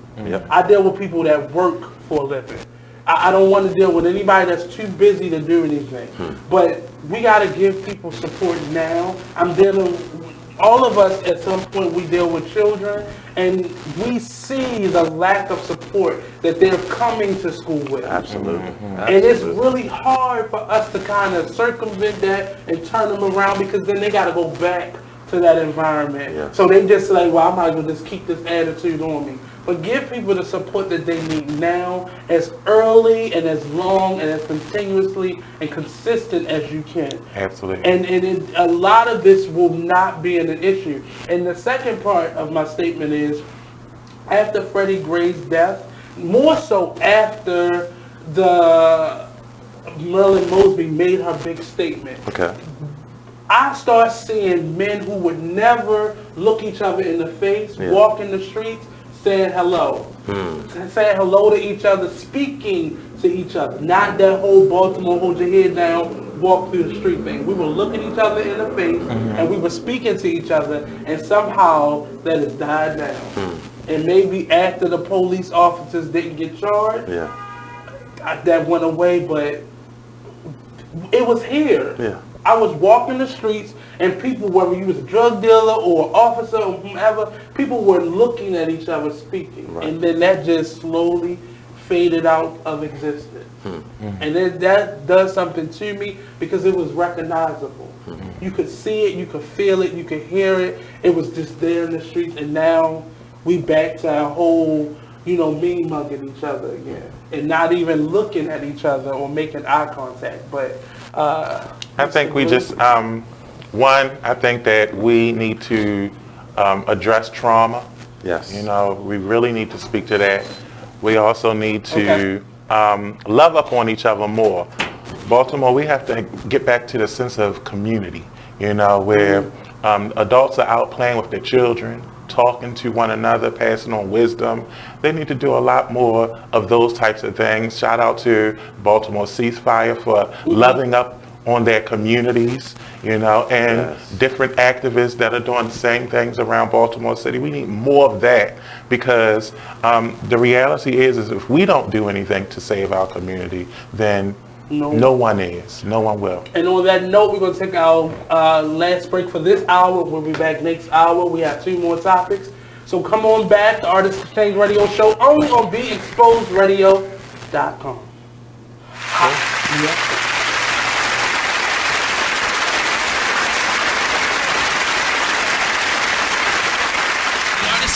I deal with people that work for a living. I don't want to deal with anybody that's too busy to do anything. But we got to give people support now. All of us at some point we deal with children and we see the lack of support that they're coming to school with. Absolutely. And it's really hard for us to kind of circumvent that and turn them around because then they got to go back to that environment. So they just say, well, I might as well just keep this attitude on me. but give people the support that they need now, as early and as long and as continuously and consistent as you can. Absolutely. And a lot of this will not be an issue. And the second part of my statement is, after Freddie Gray's death, more so after the Marilyn Mosby made her big statement. Okay. I start seeing men who would never look each other in the face, walk in the streets, saying hello. Saying hello to each other, speaking to each other. Not that whole Baltimore hold your head down, walk through the street thing. We were looking each other in the face and we were speaking to each other, and somehow that has died down. And maybe after the police officers didn't get charged, that went away, but it was here. Yeah. I was walking the streets, and people, whether you was a drug dealer or officer or whomever, people were looking at each other speaking. Right. And then that just slowly faded out of existence. And then that does something to me because it was recognizable. You could see it, you could feel it, you could hear it. It was just there in the streets, and now we back to our whole, mean mugging each other again. And not even looking at each other or making eye contact. But I think we just, I think that we need to address trauma. Yes. We really need to speak to that. We also need to love up on each other more. Baltimore, we have to get back to the sense of community, where adults are out playing with their children, talking to one another, passing on wisdom. They need to do a lot more of those types of things. Shout out to Baltimore Ceasefire for loving up on their communities, and different activists that are doing the same things around Baltimore City. We need more of that because the reality is if we don't do anything to save our community, then no one is. No one will. And on that note, we're going to take our last break for this hour. We'll be back next hour. We have 2 more topics. So come on back, the Artist Exchange Radio Show, only on BeExposedRadio.com.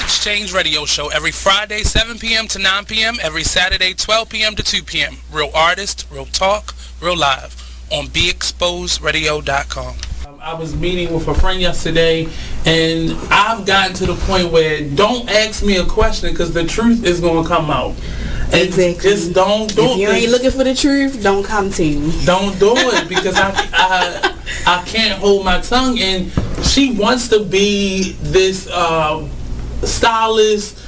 Exchange Radio Show every Friday 7 p.m. to 9 p.m. every Saturday 12 p.m. to 2 p.m. Real artist, real talk, real live on BeExposedRadio.com. I was meeting with a friend yesterday, and I've gotten to the point where don't ask me a question because the truth is going to come out. Exactly. Just don't do it. If you ain't looking for the truth, don't come to me. Don't do it because I can't hold my tongue, and she wants to be this stylist,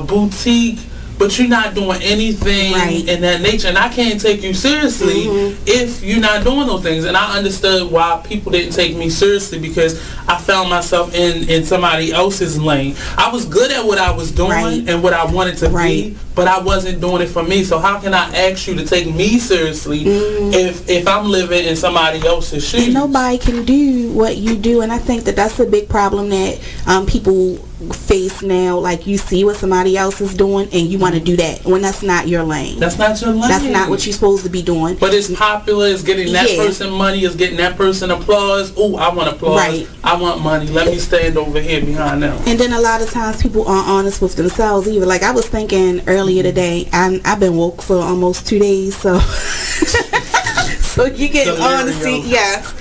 boutique, but you're not doing anything in that nature, and I can't take you seriously if you're not doing those things. And I understood why people didn't take me seriously because I found myself in somebody else's lane. I was good at what I was doing and what I wanted to be, but I wasn't doing it for me. So how can I ask you to take me seriously if I'm living in somebody else's shoes? And nobody can do what you do, and I think that that's a big problem that people face now. Like, you see what somebody else is doing and you want to do that when that's not your lane. That's not your lane. That's not what you're supposed to be doing. But it's popular, it's getting that person money, it's getting that person applause. Oh, I want applause. I want money. Let me stand over here behind them. And then a lot of times people aren't honest with themselves either. Like, I was thinking earlier today, I've been woke for almost 2 days, so so you get honesty, yes.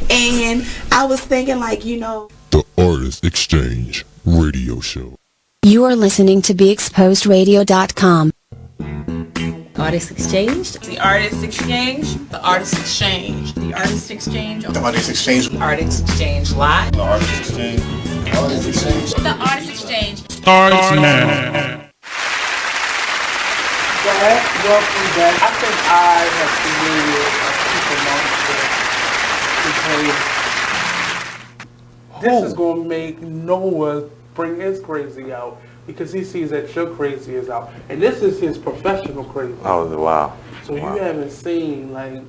And I was thinking, like, The Artist Exchange Radio Show. You are listening to BeExposedRadio.com. Artist Exchange. The Artist Exchange. The Artist Exchange. The Artist Exchange. The Artist Exchange. The Artist Exchange Live. The Artist Exchange. The Artist Exchange. The Artist Exchange. Starts now. Welcome back. I think I have created a people monster because this is going to make Noah bring his crazy out because he sees that your crazy is out. And this is his professional crazy. Oh, wow. So you haven't seen, like,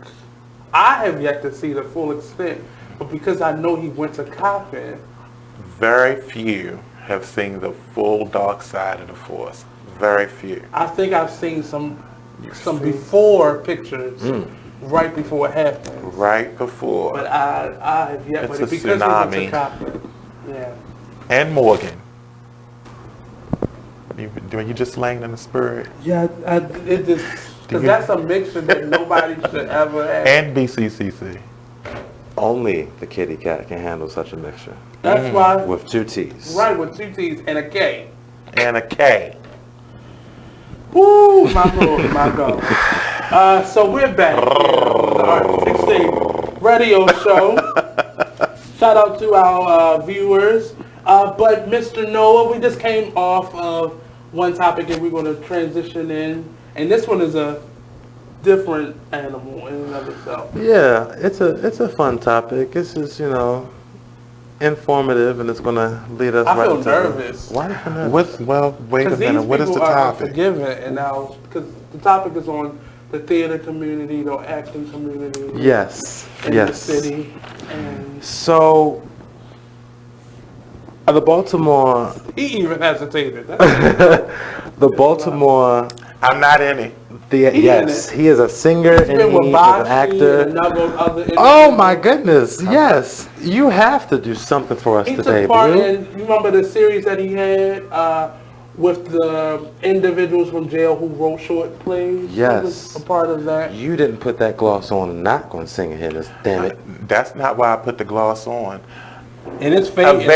I have yet to see the full extent, but because I know he went to Coppin. Very few have seen the full dark side of the force. Very few. I think I've seen some before pictures, right before it happened. Right before. But I have yet, it's but a because tsunami. he went to Coppin. Yeah. And Morgan. When you just laying in the spirit. Yeah, it just because that's a mixture that nobody should ever have. And BCCC. Only the kitty cat can handle such a mixture. That's why. With 2 T's. Right, with 2 T's and a K. And a K. Woo, my Lord, my God. So we're back here on the Artist 16 radio show. Shout out to our viewers. But Mr. Noah, we just came off of one topic and we're going to transition in. And this one is a different animal in and of itself. Yeah, it's a fun topic. This is, informative, and it's going to lead us right into... I feel nervous. Why do you feel nervous? Wait a minute. What is the topic? Forgiven, and now, because the topic is on the theater community, the acting community. Yes. In the city. And so... the Baltimore... He even hesitated. The Baltimore... I'm not in it. Yes, he is a singer and he's an actor. Oh my goodness, yes. You have to do something for us today, Bleu. You remember the series that he had with the individuals from jail who wrote short plays? Yes. A part of that. You didn't put that gloss on and not going to sing it here, damn it. That's not why I put the gloss on. And it's fading.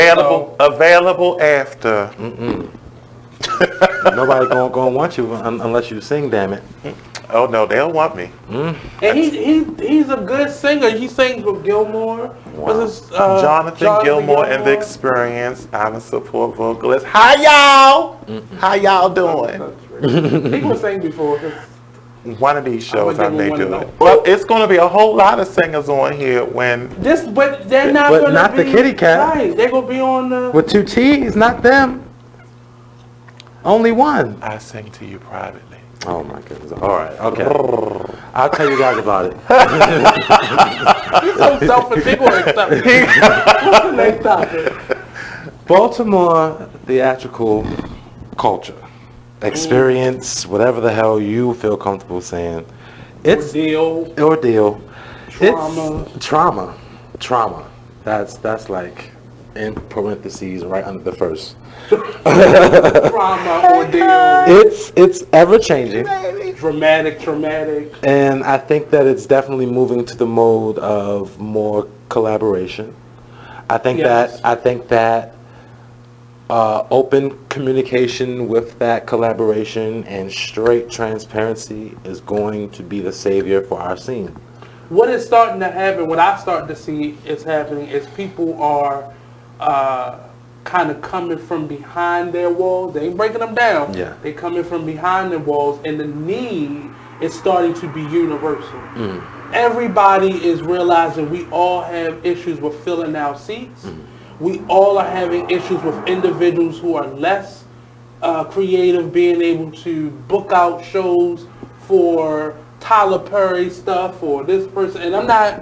Available after. Nobody gonna want you unless you sing, damn it. Oh no, they'll want me. And he's a good singer. He sings with Gilmore. Wow. Jonathan Gilmore and The Experience. I'm a support vocalist. Hi y'all. How y'all doing? He was sang before. One of these shows I may do it. Well, it's going to be a whole lot of singers on here when... But they're not going to be... not the kitty cat. Right, they're going to be on the... With 2 T's, not them. Only one. I sing to you privately. Oh my goodness. All right. Okay. I'll tell you guys about it. He's so selfish. They're going to accept it. What's the next topic? Baltimore theatrical culture. Experience, whatever the hell you feel comfortable saying. It's ordeal. Trauma. That's like in parentheses right under the first. Trauma, ordeal. It's ever changing. Dramatic. And I think that it's definitely moving to the mode of more collaboration. I think that open communication with that collaboration and straight transparency is going to be the savior for our scene. What is starting to happen, what I start to see is happening, is people are kind of coming from behind their walls. They ain't breaking them down. Yeah. They coming from behind their walls, and the need is starting to be universal. Everybody is realizing we all have issues with filling our seats. We all are having issues with individuals who are less creative being able to book out shows for Tyler Perry stuff or this person. And I'm not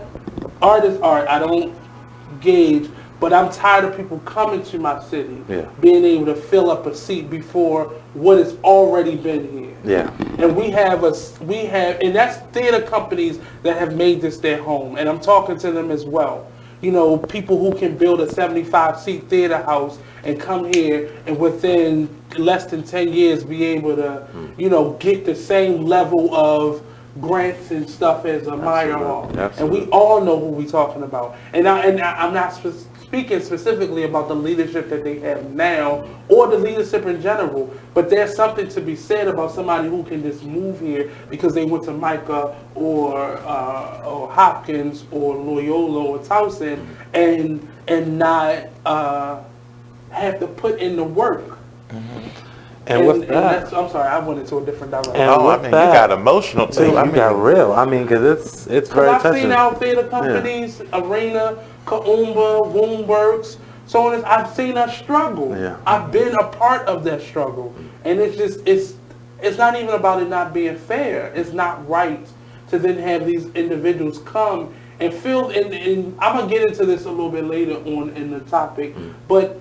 art, I don't gauge, but I'm tired of people coming to my city, being able to fill up a seat before what has already been here. Yeah. And we have, and that's theater companies that have made this their home. And I'm talking to them as well. You know, people who can build a 75-seat theater house and come here and within less than 10 years be able to, get the same level of grants and stuff as a Meyer Hall. And we all know who we're talking about. And I'm not speaking specifically about the leadership that they have now or the leadership in general, but there's something to be said about somebody who can just move here because they went to Micah or Hopkins or Loyola or Towson and not have to put in the work. And with that, I'm sorry, I went into a different direction. You got emotional too. You got real. Because it's very touching. I've seen our theater companies, Arena, Kaumba, Wombworks, so on. I've seen us struggle. Yeah. I've been a part of that struggle, and it's not even about it not being fair. It's not right to then have these individuals come and feel. And I'm gonna get into this a little bit later on in the topic, but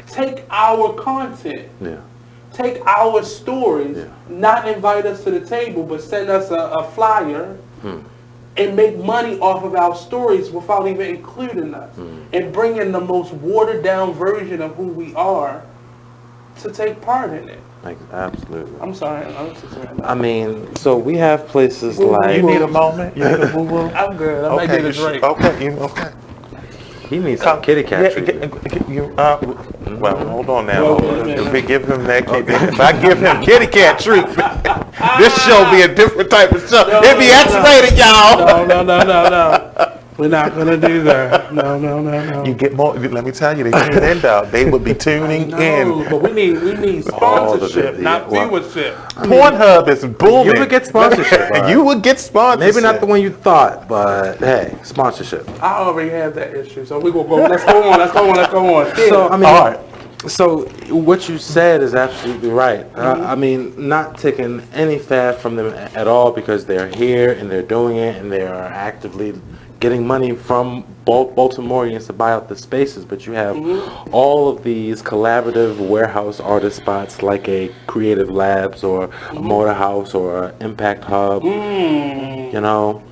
take our content. Yeah. Take our stories, not invite us to the table, but send us a flyer and make money off of our stories without even including us and bring in the most watered down version of who we are to take part in it. Like, absolutely. I'm sorry. I mean, so we have places like... You need a moment? You need a boo-boo? I'm good. I might get a drink. Okay. He needs some kitty cat treatment. Well, hold on now. If we give him that, if I give him kitty cat treatment, this show be a different type of show. It be X-rated, y'all. No. We're not gonna do that. No. You get more. Let me tell you, they tune in though. They would be tuning in. But we need sponsorship, not viewership. Pornhub is booming. You would get sponsorship. You would get sponsorship. Maybe not the one you thought, but hey, sponsorship. I already have that issue, so we gonna go. Let's go on. Yeah. So I mean, all right. So what you said is absolutely right. I mean, not taking any fat from them at all, because they're here and they're doing it and they are actively getting money from Baltimoreans to buy out the spaces. But you have all of these collaborative warehouse artist spots like a Creative Labs or a Motor House or an Impact Hub. You know,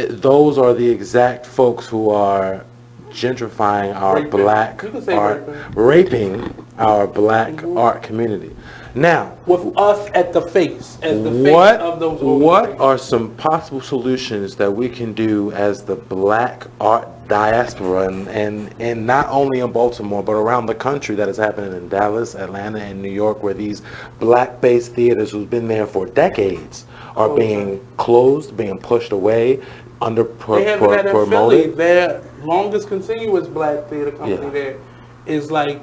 those are the exact folks who are gentrifying our black art, raping our black art community. Now, with us at the face, as the face of those organizations. What are some possible solutions that we can do as the black art diaspora, and not only in Baltimore, but around the country, that is happening in Dallas, Atlanta, and New York, where these black-based theaters who've been there for decades are being closed, being pushed away, promoted. Their longest continuous black theater company there is like...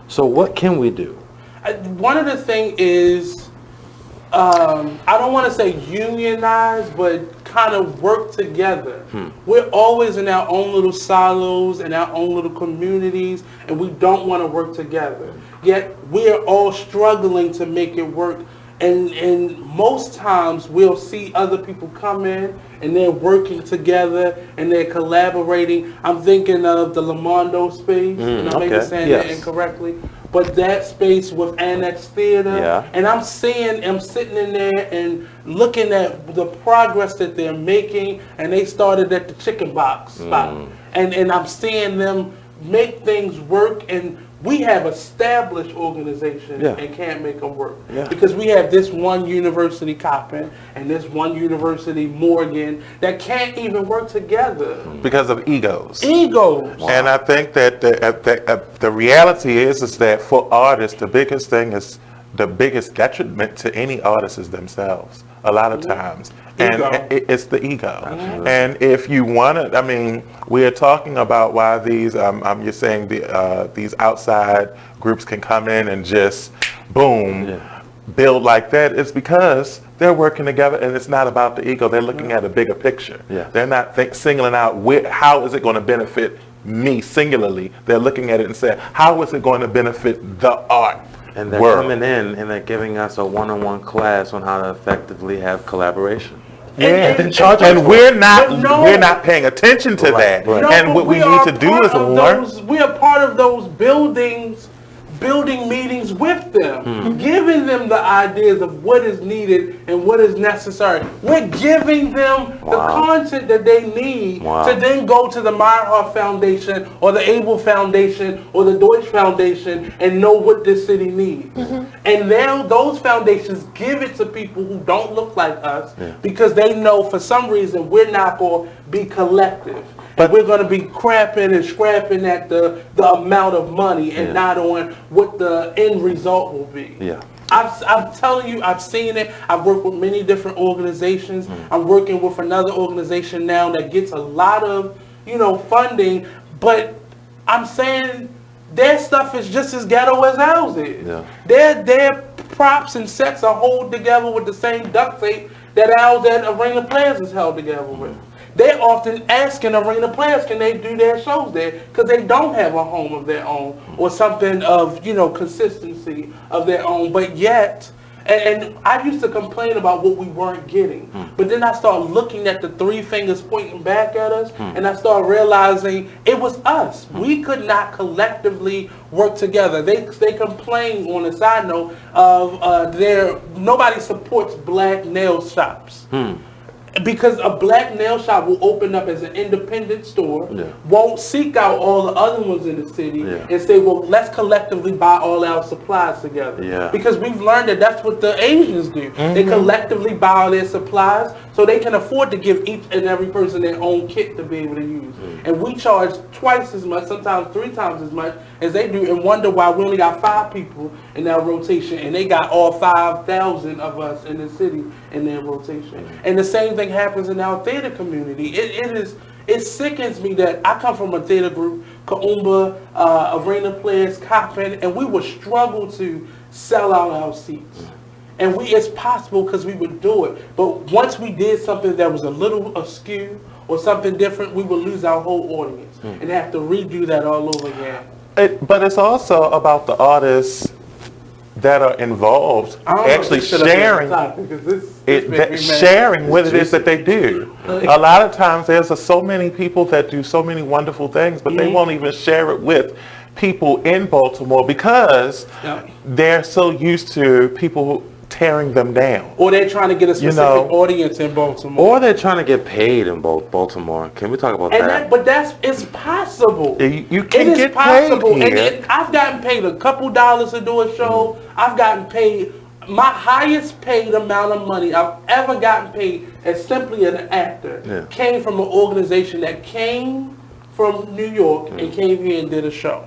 So what can we do? One of the things is, I don't want to say unionize, but kind of work together. We're always in our own little silos and our own little communities, and we don't want to work together. Yet we're all struggling to make it work. And most times we'll see other people come in and they're working together and they're collaborating. I'm thinking of the Lamondo space, and I may be saying that incorrectly, but that space with Annex Theater, and I'm sitting in there and looking at the progress that they're making, and they started at the chicken box spot, and I'm seeing them make things work, and we have established organizations and can't make them work because we have this one university Coppin and this one university Morgan that can't even work together because of egos. And I think that the reality is that for artists, the biggest thing is the biggest detriment to any artist is themselves a lot of times. And it's the ego. And if you want to, I mean, we're talking about why these, you're saying these outside groups can come in and just, boom, build like that. It's because they're working together, and it's not about the ego. They're looking at a bigger picture. They're not singling out how is it going to benefit me singularly. They're looking at it and saying, how is it going to benefit the art? And they're coming in and they're giving us a one-on-one class on how to effectively have collaboration. And we're not paying attention to that. And what we need to do is learn. We are part of those building meetings with them, giving them the ideas of what is needed and what is necessary. We're giving them the content that they need to then go to the Meyerhoff Foundation or the Able Foundation or the Deutsch Foundation and know what this city needs. And now those foundations give it to people who don't look like us because they know for some reason we're not going to be collective. But we're going to be crapping and scrapping at the amount of money and not on what the end result will be. I'm telling you, I've seen it. I've worked with many different organizations. I'm working with another organization now that gets a lot of, funding. But I'm saying their stuff is just as ghetto as ours is. Their props and sets are held together with the same duct tape that ours at Arena Plaza is held together with. They're often asking arena players, can they do their shows there? Because they don't have a home of their own or something of, consistency of their own. But yet, and I used to complain about what we weren't getting. But then I started looking at the three fingers pointing back at us, and I started realizing it was us. We could not collectively work together. They complain on a side note of nobody supports black nail shops. Because a black nail shop will open up as an independent store, won't seek out all the other ones in the city, and say, well, let's collectively buy all our supplies together. Because we've learned that that's what the Asians do. They collectively buy all their supplies so they can afford to give each and every person their own kit to be able to use. And we charge twice as much, sometimes 3 times as much as they do, and wonder why we only got 5 people in our rotation, and they got all 5,000 of us in the city in their rotation. And the same thing happens in our theater community. It sickens me that I come from a theater group, Kaumba, Arena Players, Coppin, and we would struggle to sell out our seats. And it's possible because we would do it. But once we did something that was a little askew or something different, we would lose our whole audience and have to redo that all over again. But it's also about the artists that are involved actually sharing sharing what it is that they do. A lot of times there's so many people that do so many wonderful things, but they won't even share it with people in Baltimore because they're so used to people tearing them down. Or they're trying to get a specific audience in Baltimore. Or they're trying to get paid in Baltimore. Can we talk about that? But it's possible. You can get possible. paid here. And I've gotten paid a couple dollars to do a show. I've gotten paid, my highest paid amount of money I've ever gotten paid as simply an actor came from an organization that came from New York and came here and did a show.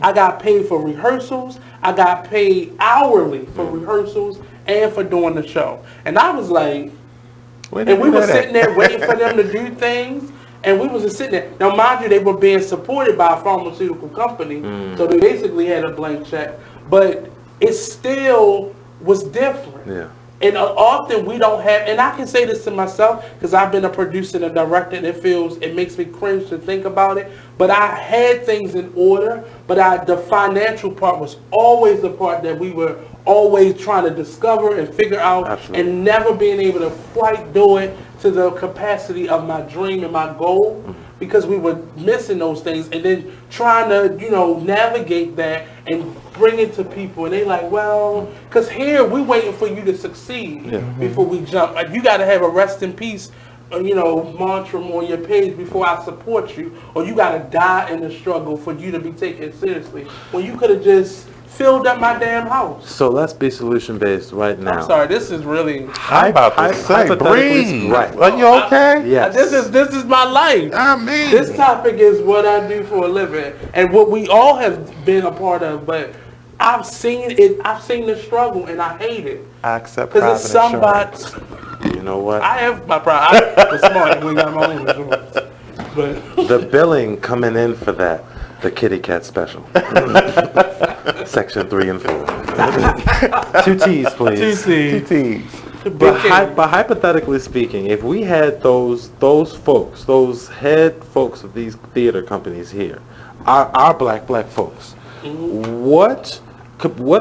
I got paid for rehearsals. I got paid hourly for rehearsals and for doing the show. And I was like, and we were sitting there waiting for them to do things, and we was just sitting there. Now, mind you, they were being supported by a pharmaceutical company, so they basically had a blank check, but it still was different. And often we don't have, and I can say this to myself because I've been a producer and a director, and it makes me cringe to think about it, but I had things in order, but the financial part was always the part that we were always trying to discover and figure out, and never being able to quite do it to the capacity of my dream and my goal, because we were missing those things, and then trying to, navigate that and bring it to people, and they like, well, because here we waiting for you to succeed before we jump. Like, you got to have a rest in peace, mantra on your page before I support you, or you got to die in the struggle for you to be taken seriously. When you could have just filled up my damn house. So let's be solution based right now. I'm sorry, this is really. I'm about to say, breathe. Right. Are you okay? Yes. This is my life. I mean, this topic is what I do for a living, and what we all have been a part of. But I've seen it. I've seen the struggle, and I hate it. I accept because it's somebody. You know what? I have my pride. I'm smart. We got my own insurance. But the billing coming in for that. The kitty cat special. Section 3 and 4. 2 T's, please. 2 T's. But hypothetically speaking, if we had those folks, those head folks of these theater companies here, our black folks, what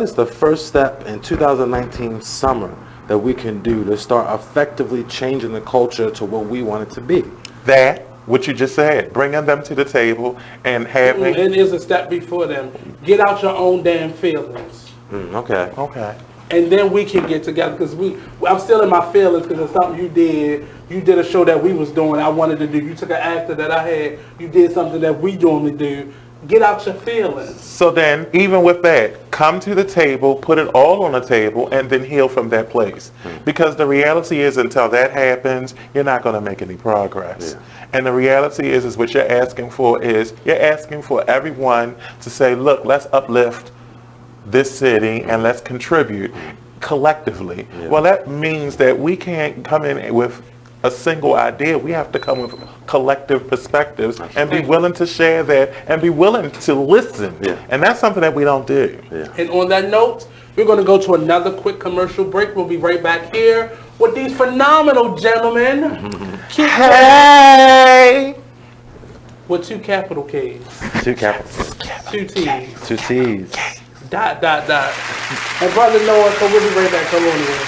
is the first step in 2019 summer that we can do to start effectively changing the culture to what we want it to be? That. What you just said, bringing them to the table and having... And there's a step before them. Get out your own damn feelings. Okay. And then we can get together, because I'm still in my feelings because of something you did. You did a show that we was doing, I wanted to do. You took an actor that I had. You did something that we normally do. Get out your feelings. So then, even with that, come to the table, put it all on the table, and then heal from that place. Because the reality is, until that happens, you're not going to make any progress. And the reality is what you're asking for everyone to say, look, let's uplift this city and let's contribute collectively. Well, that means that we can't come in with a single idea. We have to come with collective perspectives and be willing to share that and be willing to listen. And that's something that we don't do. And on that note, we're going to go to another quick commercial break. We'll be right back here with these phenomenal gentlemen. Hey! With 2 capital K's. 2 capitals. 2 T's. 2 T's. ... And brother Noah, so we'll be right back. Come on here.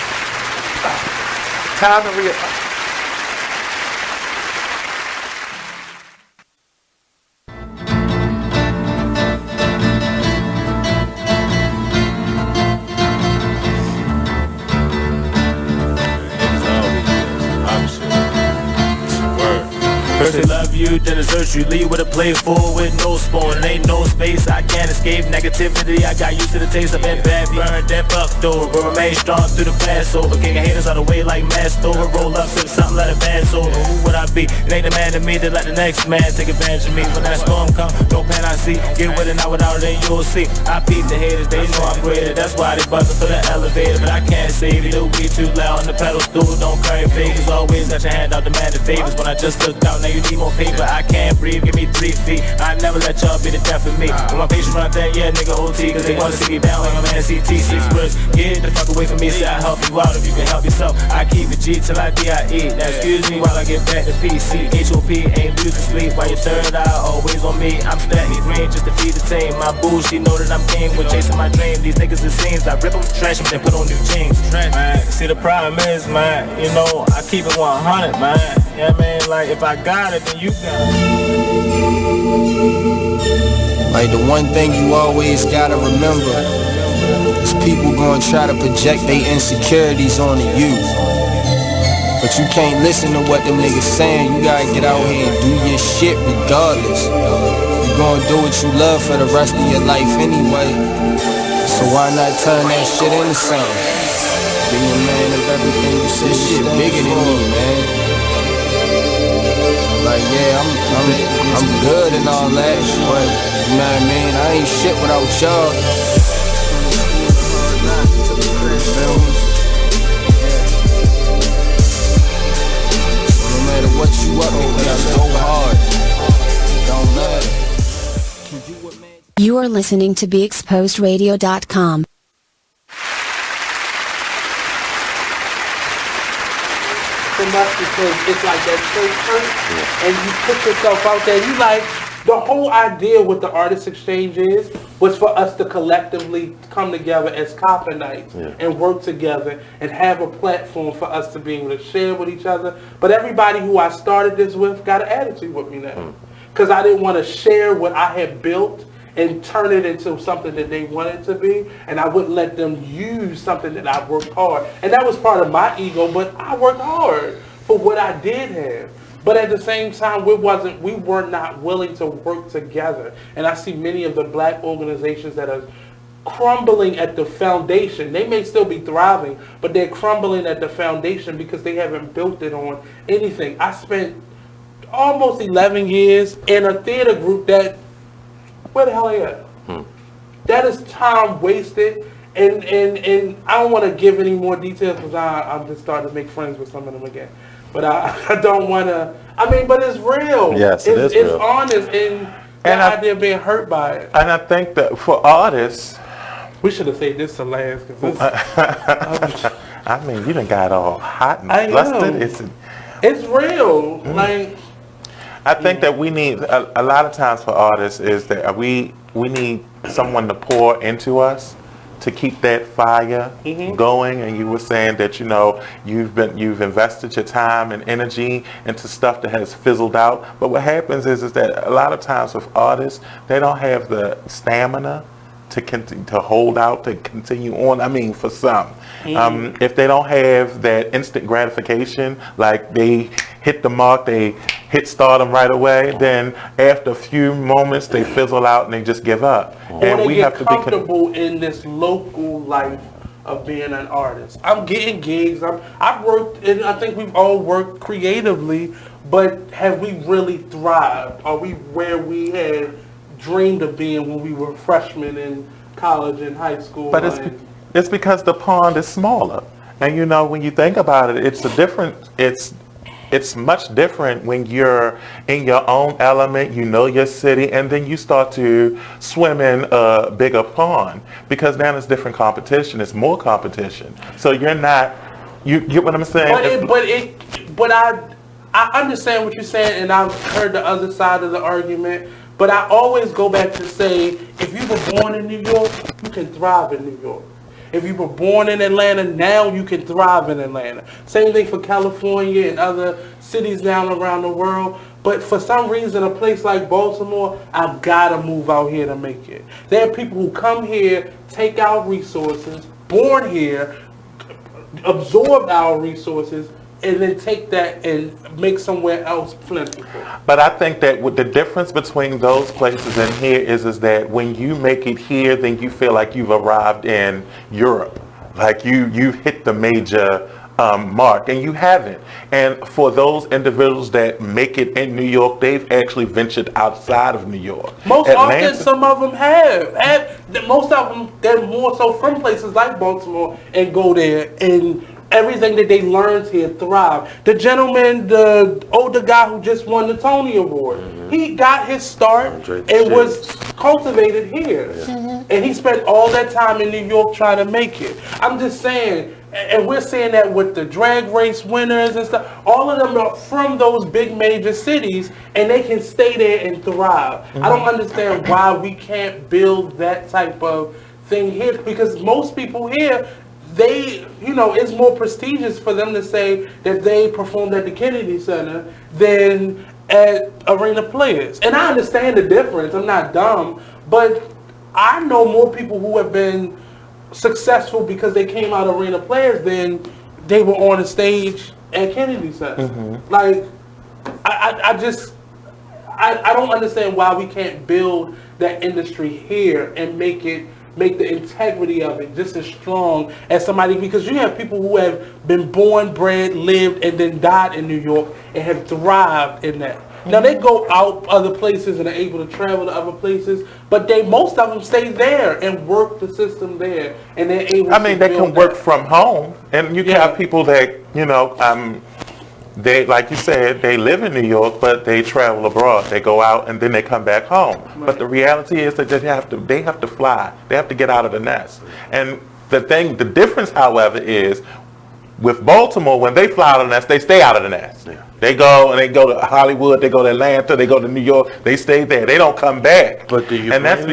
Time to you, then desert you. Leave with a plate full with no spoon. Ain't no space, I can't escape negativity. I got used to the taste of been bad, burned and fucked over. But remain strong through the past over. Kicking haters out of the way like masked over. Roll up, sip something, let it pass over. Who would I be? It ain't the man to me that let the next man take advantage of me. When that storm come, no pan I see. Get with it, not without it, then you'll see. I beat the haters, they know I'm greater. That's why they buzzing for the elevator. But I can't save you, the weed too loud on the pedal stool. Don't carry fakers, always got your hand out demanding favors. When I just looked out, now you need more paper. I can't breathe, give me 3 feet. I never let y'all be the death of me. When my patients run that, yeah, nigga OT. Cause they wanna see me down like I'm NCT. 6 words, get the fuck away from me. Say I help you out if you can help yourself. I keep it G till I DIE. Now excuse me while I get back to PC. HOP ain't music sleep while your third eye always on me. I'm stacking green just to feed the team. My boo, she know that I'm king when chasing my dream. These niggas it seems I rip them, trash them, then put on new jeans. Man, see the problem is, man, you know, I keep it 100, man. Yeah, man, like if I got it, then you got it. Like the one thing you always gotta remember is people gonna try to project their insecurities onto you. But you can't listen to what them niggas saying. You gotta get out here and do your shit regardless. You gonna do what you love for the rest of your life anyway. So why not turn that shit into something? Be a man of everything you say. This shit bigger than me, man. Like yeah, I'm good and all that, but you know what I mean? I ain't shit without y'all. So no matter what you up to, just go hard. Don't matter. You are listening to BeExposedRadio.com. So much because it's like that straight hurt, and you put yourself out there. You like, the whole idea with the Artist Exchange was for us to collectively come together as Coppenites and work together and have a platform for us to be able to share with each other. But everybody who I started this with got an attitude with me now, because I didn't want to share what I had built and turn it into something that they wanted to be, and I wouldn't let them use something that I worked hard. And that was part of my ego, but I worked hard for what I did have. But at the same time, we were not willing to work together. And I see many of the black organizations that are crumbling at the foundation. They may still be thriving, but they're crumbling at the foundation because they haven't built it on anything. I spent almost 11 years in a theater group that, where the hell are you at? That is time wasted, and I don't want to give any more details because I'm just starting to make friends with some of them again. But I don't want to, I mean, but it's real. Yes, it is real. It's honest, and the idea of being hurt by it. And I think that for artists, we should have saved this to last. I mean, you done got all hot and flustered. It's real. Like, I think that we need, a lot of times for artists, is that we need someone to pour into us to keep that fire going. And you were saying that, you know, you've invested your time and energy into stuff that has fizzled out. But what happens is that a lot of times with artists, they don't have the stamina to hold out, to continue on. I mean, for some, if they don't have that instant gratification, like they hit the mark, they hit stardom right away, then after a few moments they fizzle out and they just give up. And we have to be comfortable in this local life of being an artist. I'm getting gigs. I've worked, and I think we've all worked creatively, but have we really thrived? Are we where we had dreamed of being when we were freshmen in college and high school? But it's because the pond is smaller, and you know, when you think about it, it's much different when you're in your own element, you know your city, and then you start to swim in a bigger pond, because now there's different competition, it's more competition. So you're not, you get what I'm saying? But I understand what you're saying, and I've heard the other side of the argument. But I always go back to say, if you were born in New York, you can thrive in New York. If you were born in Atlanta, now you can thrive in Atlanta. Same thing for California and other cities down around the world. But for some reason, a place like Baltimore, I've got to move out here to make it. There are people who come here, take our resources, born here, absorb our resources, and then take that and make somewhere else plentiful. But I think that with the difference between those places and here is that when you make it here, then you feel like you've arrived in Europe. Like you've hit the major mark, and you haven't. And for those individuals that make it in New York, they've actually ventured outside of New York. Most often, some of them have. Most of them, they're more so from places like Baltimore and go there, and everything that they learned here thrive. The gentleman, the older guy who just won the Tony Award, he got his start and was cultivated here. And he spent all that time in New York trying to make it. I'm just saying, and we're seeing that with the drag race winners and stuff, all of them are from those big major cities, and they can stay there and thrive. I don't understand why we can't build that type of thing here, because most people here, it's more prestigious for them to say that they performed at the Kennedy Center than at Arena Players. And I understand the difference. I'm not dumb, but I know more people who have been successful because they came out of Arena Players than they were on a stage at Kennedy Center. Like, I don't understand why we can't build that industry here and make the integrity of it just as strong as somebody, because you have people who have been born, bred, lived, and then died in New York and have thrived in that. Now they go out other places and are able to travel to other places, but most of them stay there and work the system there, and they're able. I mean, they can work from home, and you can have people that they, like you said, they live in New York, but they travel abroad. They go out and then they come back home. Right. But the reality is that they have to fly. They have to get out of the nest. And the difference, however, is with Baltimore, when they fly out of the nest, they stay out of the nest. Yeah. They go to Hollywood, they go to Atlanta, they go to New York, they stay there. They don't come back. But do you and that's them?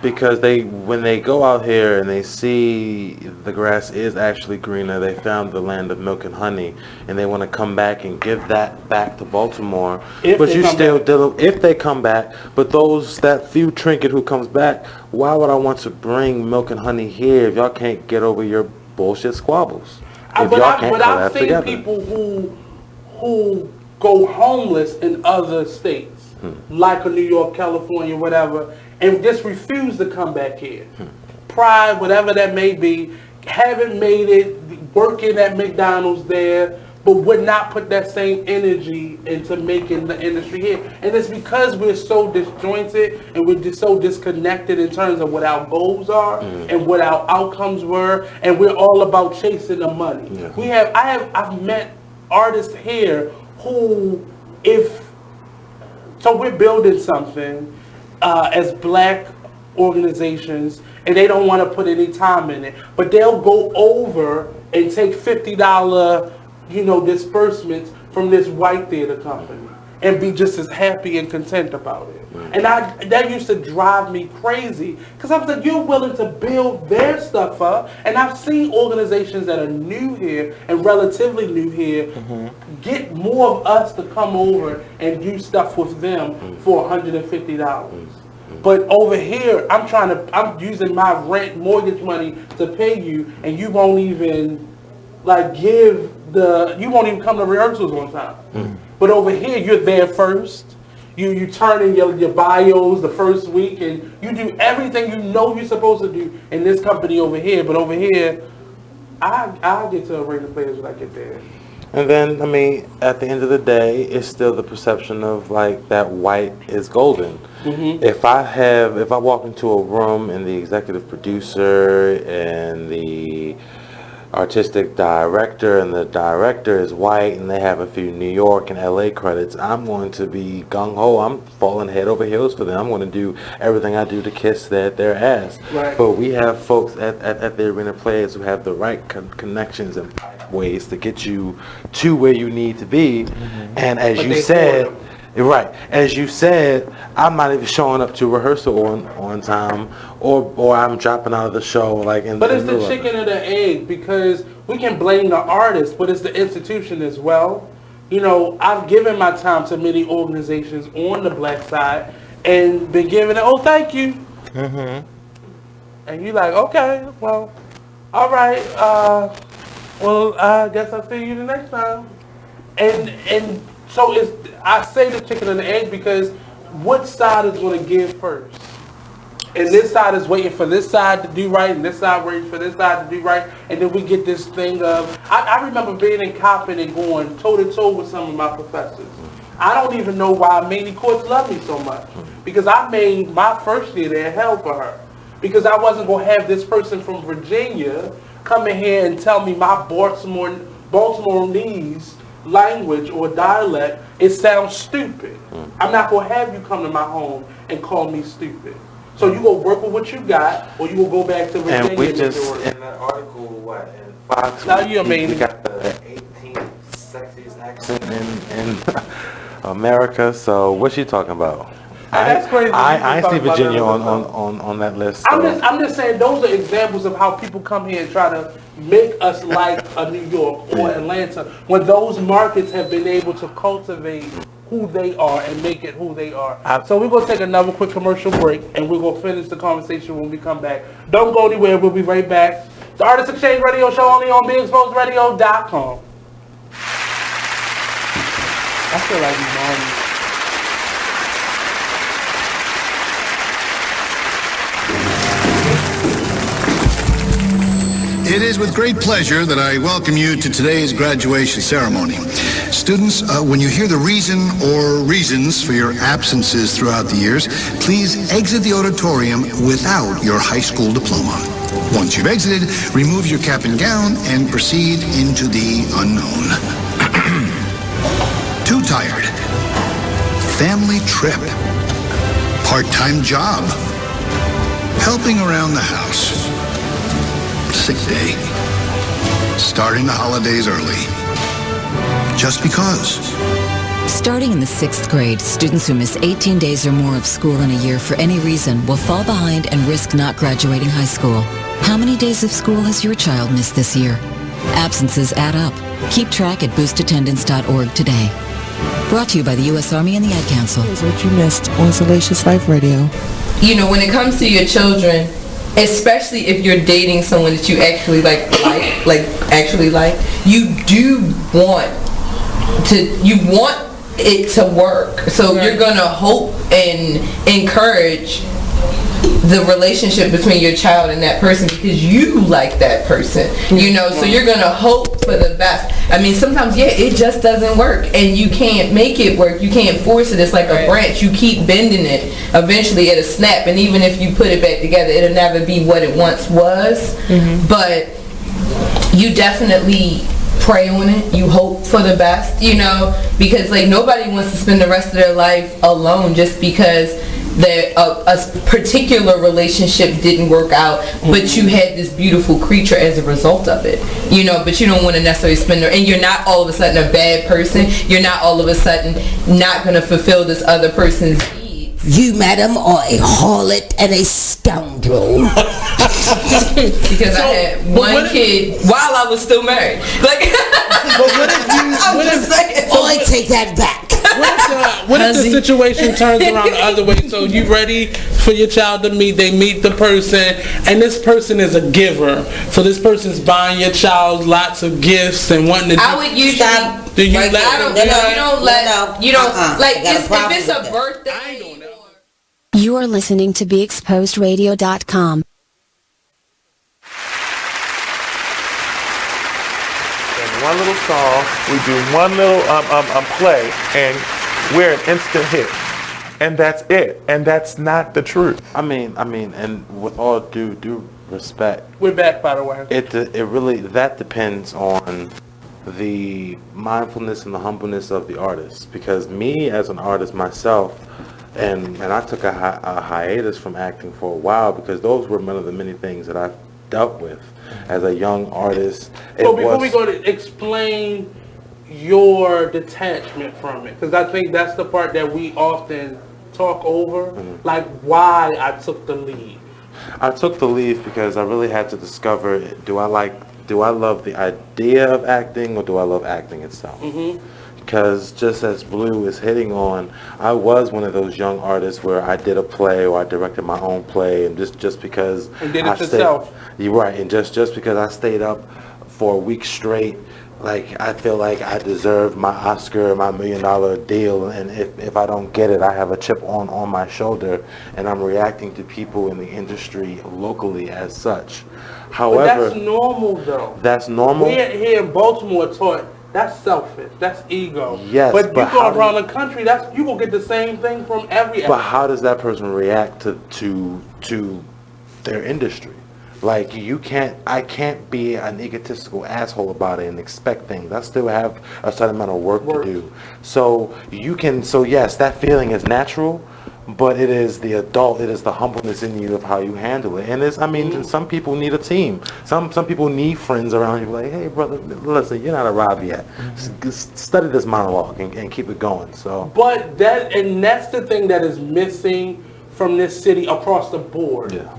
because when they go out here and they see the grass is actually greener, they found the land of milk and honey, and they want to come back and give that back to Baltimore. If they come back, but that few trinket who comes back, why would I want to bring milk and honey here if y'all can't get over your bullshit squabbles? But I've seen people who go homeless in other states, like New York, California, whatever, and just refuse to come back here. Pride, whatever that may be, haven't made it, working at McDonald's there, but would not put that same energy into making the industry here. And it's because we're so disjointed and we're just so disconnected in terms of what our goals are and what our outcomes were, and we're all about chasing the money. Yeah. I've met artists here who, so we're building something as black organizations, and they don't want to put any time in it, but they'll go over and take $50 disbursements from this white theater company and be just as happy and content about it. And that used to drive me crazy, because I was like, you're willing to build their stuff up. And I've seen organizations that are new here and relatively new here get more of us to come over and do stuff with them for $150. But over here, I'm using my rent, mortgage money to pay you, and you won't even you won't even come to rehearsals on time. But over here, you're there first. You turn in your bios the first week, and you do everything you're supposed to do in this company over here. But over here, I'll get to Arena Players when I get there. And then, at the end of the day, it's still the perception of that white is golden. If I walk into a room and the executive producer and the artistic director and the director is white and they have a few New York and LA credits, I'm going to be gung-ho. I'm falling head over heels for them. I'm going to do everything I do to kiss their ass. Right. But we have folks at the Arena Players who have the right connections and ways to get you to where you need to be. And as you said, I'm not even showing up to rehearsal on time, or I'm dropping out of the show But it's the chicken and the egg, because we can blame the artist, but it's the institution as well. I've given my time to many organizations on the black side and been given it, thank you. And you're like, okay, well, all right, Well, I guess I'll see you the next time. And so I say the chicken and the egg because what side is going to give first? And this side is waiting for this side to do right, and this side waiting for this side to do right, and then we get this thing of, I remember being in Coppin and going toe-to-toe with some of my professors. I don't even know why many courts love me so much, because I made my first year there hell for her, because I wasn't going to have this person from Virginia come in here and tell me my Baltimoreese language or dialect, it sounds stupid. I'm not going to have you come to my home and call me stupid. So you go work with what you got, or you will go back to Virginia. And we just, in that article, in Fox, now you we got the 18th sexiest accent in America, so what's she talking about? That's crazy. I see Virginia on that list. So. I'm just saying those are examples of how people come here and try to make us like a New York or Atlanta, when those markets have been able to cultivate who they are and make it who they are. So we're going to take another quick commercial break, and we're going to finish the conversation when we come back. Don't go anywhere. We'll be right back. The Artist Exchange Radio Show only on BeExposedRadio.com. I feel like mommy. It is with great pleasure that I welcome you to today's graduation ceremony. Students, when you hear the reason or reasons for your absences throughout the years, please exit the auditorium without your high school diploma. Once you've exited, remove your cap and gown and proceed into the unknown. Too tired. Family trip. Part-time job. Helping around the house. Sick day. Starting the holidays early. Just because. Starting in the 6th grade, students who miss 18 days or more of school in a year for any reason will fall behind and risk not graduating high school. How many days of school has your child missed this year? Absences add up. Keep track at boostattendance.org today. Brought to you by the U.S. Army and the Ad Council. Here's what you missed on Salacious Life Radio. You know, when it comes to your children, especially if you're dating someone that you actually like, you do want it to work. So you're gonna hope and encourage the relationship between your child and that person because you like that person, you know, so you're gonna hope for the best. I mean, sometimes, it just doesn't work and you can't make it work. You can't force it. It's like a branch. You keep bending it. Eventually it'll snap, and even if you put it back together, it'll never be what it once was. But you definitely pray on it. You hope for the best, you know, because like nobody wants to spend the rest of their life alone just because a particular relationship didn't work out, but you had this beautiful creature as a result of it, you know. But you don't want to necessarily spend and you're not all of a sudden a bad person. You're not all of a sudden not going to fulfill this other person's needs. You, madam, are a harlot and a scoundrel. Because I had one kid while I was still married. Like, but what if I take that back. What if the situation turns around the other way? So you ready for your child to meet? They meet the person, and this person is a giver. So this person's buying your child lots of gifts and wanting to. I would usually. Do you like, let? You don't like if it's a birthday. I don't know. You are listening to BeExposedRadio.com. One little song, we do one little play, and we're an instant hit, and that's it, and that's not the truth. I mean, and with all due respect, we're back, by the way. It really that depends on the mindfulness and the humbleness of the artist. Because me as an artist myself, and I took a hiatus from acting for a while because those were one of the many things that I've dealt with as a young artist. So before we go to explain your detachment from it, because I think that's the part that we often talk over, like why I took the leave. I took the leave because I really had to discover, do I love the idea of acting or do I love acting itself? Because just as Bleu is hitting on, I was one of those young artists where I did a play or I directed my own play, and just because and did it yourself. You're right, and just because I stayed up for a week straight, like I feel like I deserve my Oscar, my $1 million deal, and if I don't get it, I have a chip on my shoulder, and I'm reacting to people in the industry locally as such. However, but that's normal though. That's normal. We here in Baltimore taught that's selfish, that's ego. Yes, but you but go around the country, that's you will get the same thing from every. But how does that person react to their industry? Like I can't be an egotistical asshole about it and expect things. I still have a certain amount of work to do. So yes, that feeling is natural, but it is the humbleness in you of how you handle it. And some people need a team. Some people need friends around you like, hey brother, listen, you're not arrived yet. Study this monologue and keep it going. So but that's the thing that is missing from this city across the board. Yeah.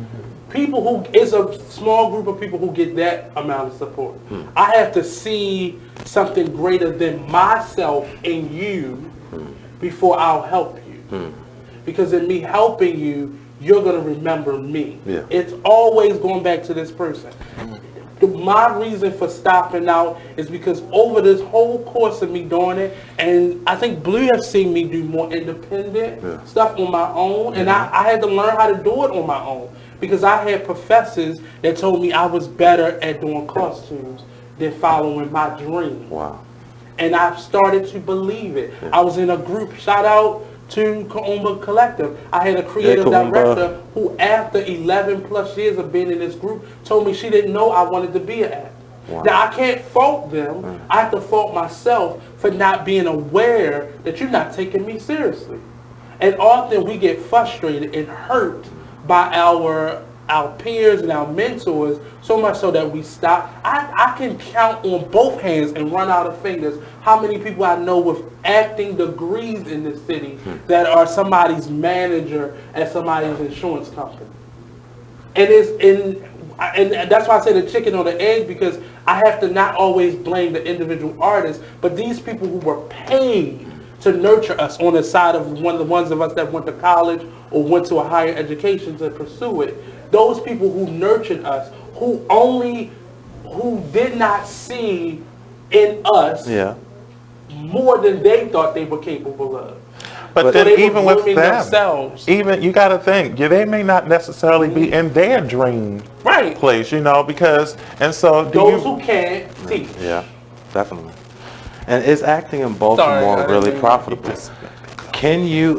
People who is a small group of people who get that amount of support. I have to see something greater than myself in you before I'll help you. Because in me helping you, you're going to remember me. Yeah. It's always going back to this person. My reason for stopping out is because over this whole course of me doing it, and I think Bleu has seen me do more independent stuff on my own, and I had to learn how to do it on my own. Because I had professors that told me I was better at doing costumes than following my dream. Wow. And I've started to believe it. I was in a group, shout out to Couser Collective. I had a creative director who after 11 plus years of being in this group told me she didn't know I wanted to be an actor. Wow. Now I can't fault them. I have to fault myself for not being aware that you're not taking me seriously. And often we get frustrated and hurt by our peers and our mentors, so much so that we stop. I can count on both hands and run out of fingers how many people I know with acting degrees in this city that are somebody's manager at somebody's insurance company. And that's why I say the chicken or the egg, because I have to not always blame the individual artists, but these people who were paid to nurture us on the side of one of the ones of us that went to college or went to a higher education to pursue it. Those people who nurtured us, who did not see in us more than they thought they were capable of. But then even with them, even you got to think, they may not necessarily be in their dream place, because, and so those who can't teach. Yeah, definitely. And is acting in Baltimore really profitable? Can you?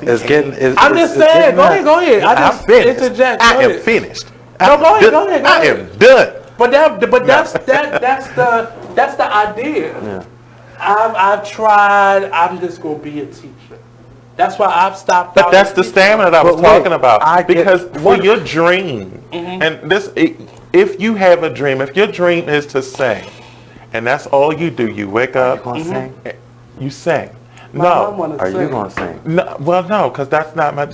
It's getting. I'm just saying. Go ahead. I'm finished. Interject. I am finished. No, go ahead. I am done. But that's the idea. Yeah. I've tried. I'm just gonna be a teacher. That's why I've stopped. But that's the stamina that I was talking about. Because for your dream, and this, if you have a dream, if your dream is to sing, and that's all you do, you wake up, you sing. No, are you gonna sing? No, well, no, because that's not my.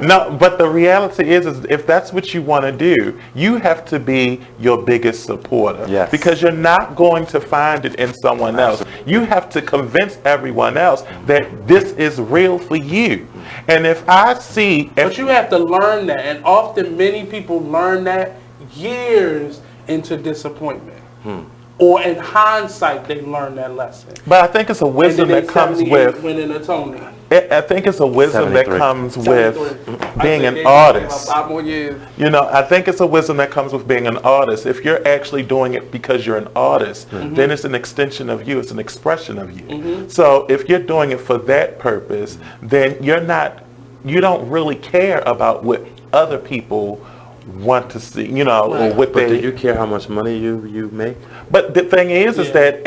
No, but the reality is if that's what you want to do, you have to be your biggest supporter. Yes. Because you're not going to find it in someone else. You have to convince everyone else that this is real for you. And if I see... But you have to learn that. And often many people learn that years into disappointment. Or in hindsight, they learn that lesson. But I think it's a wisdom that comes with... winning a Tony. I think it's a wisdom that comes with being an artist. 5 more years. I think it's a wisdom that comes with being an artist. If you're actually doing it because you're an artist, then it's an extension of you. It's an expression of you. So if you're doing it for that purpose, then you don't really care about what other people want to see, or what But do you care how much money you make? But the thing is that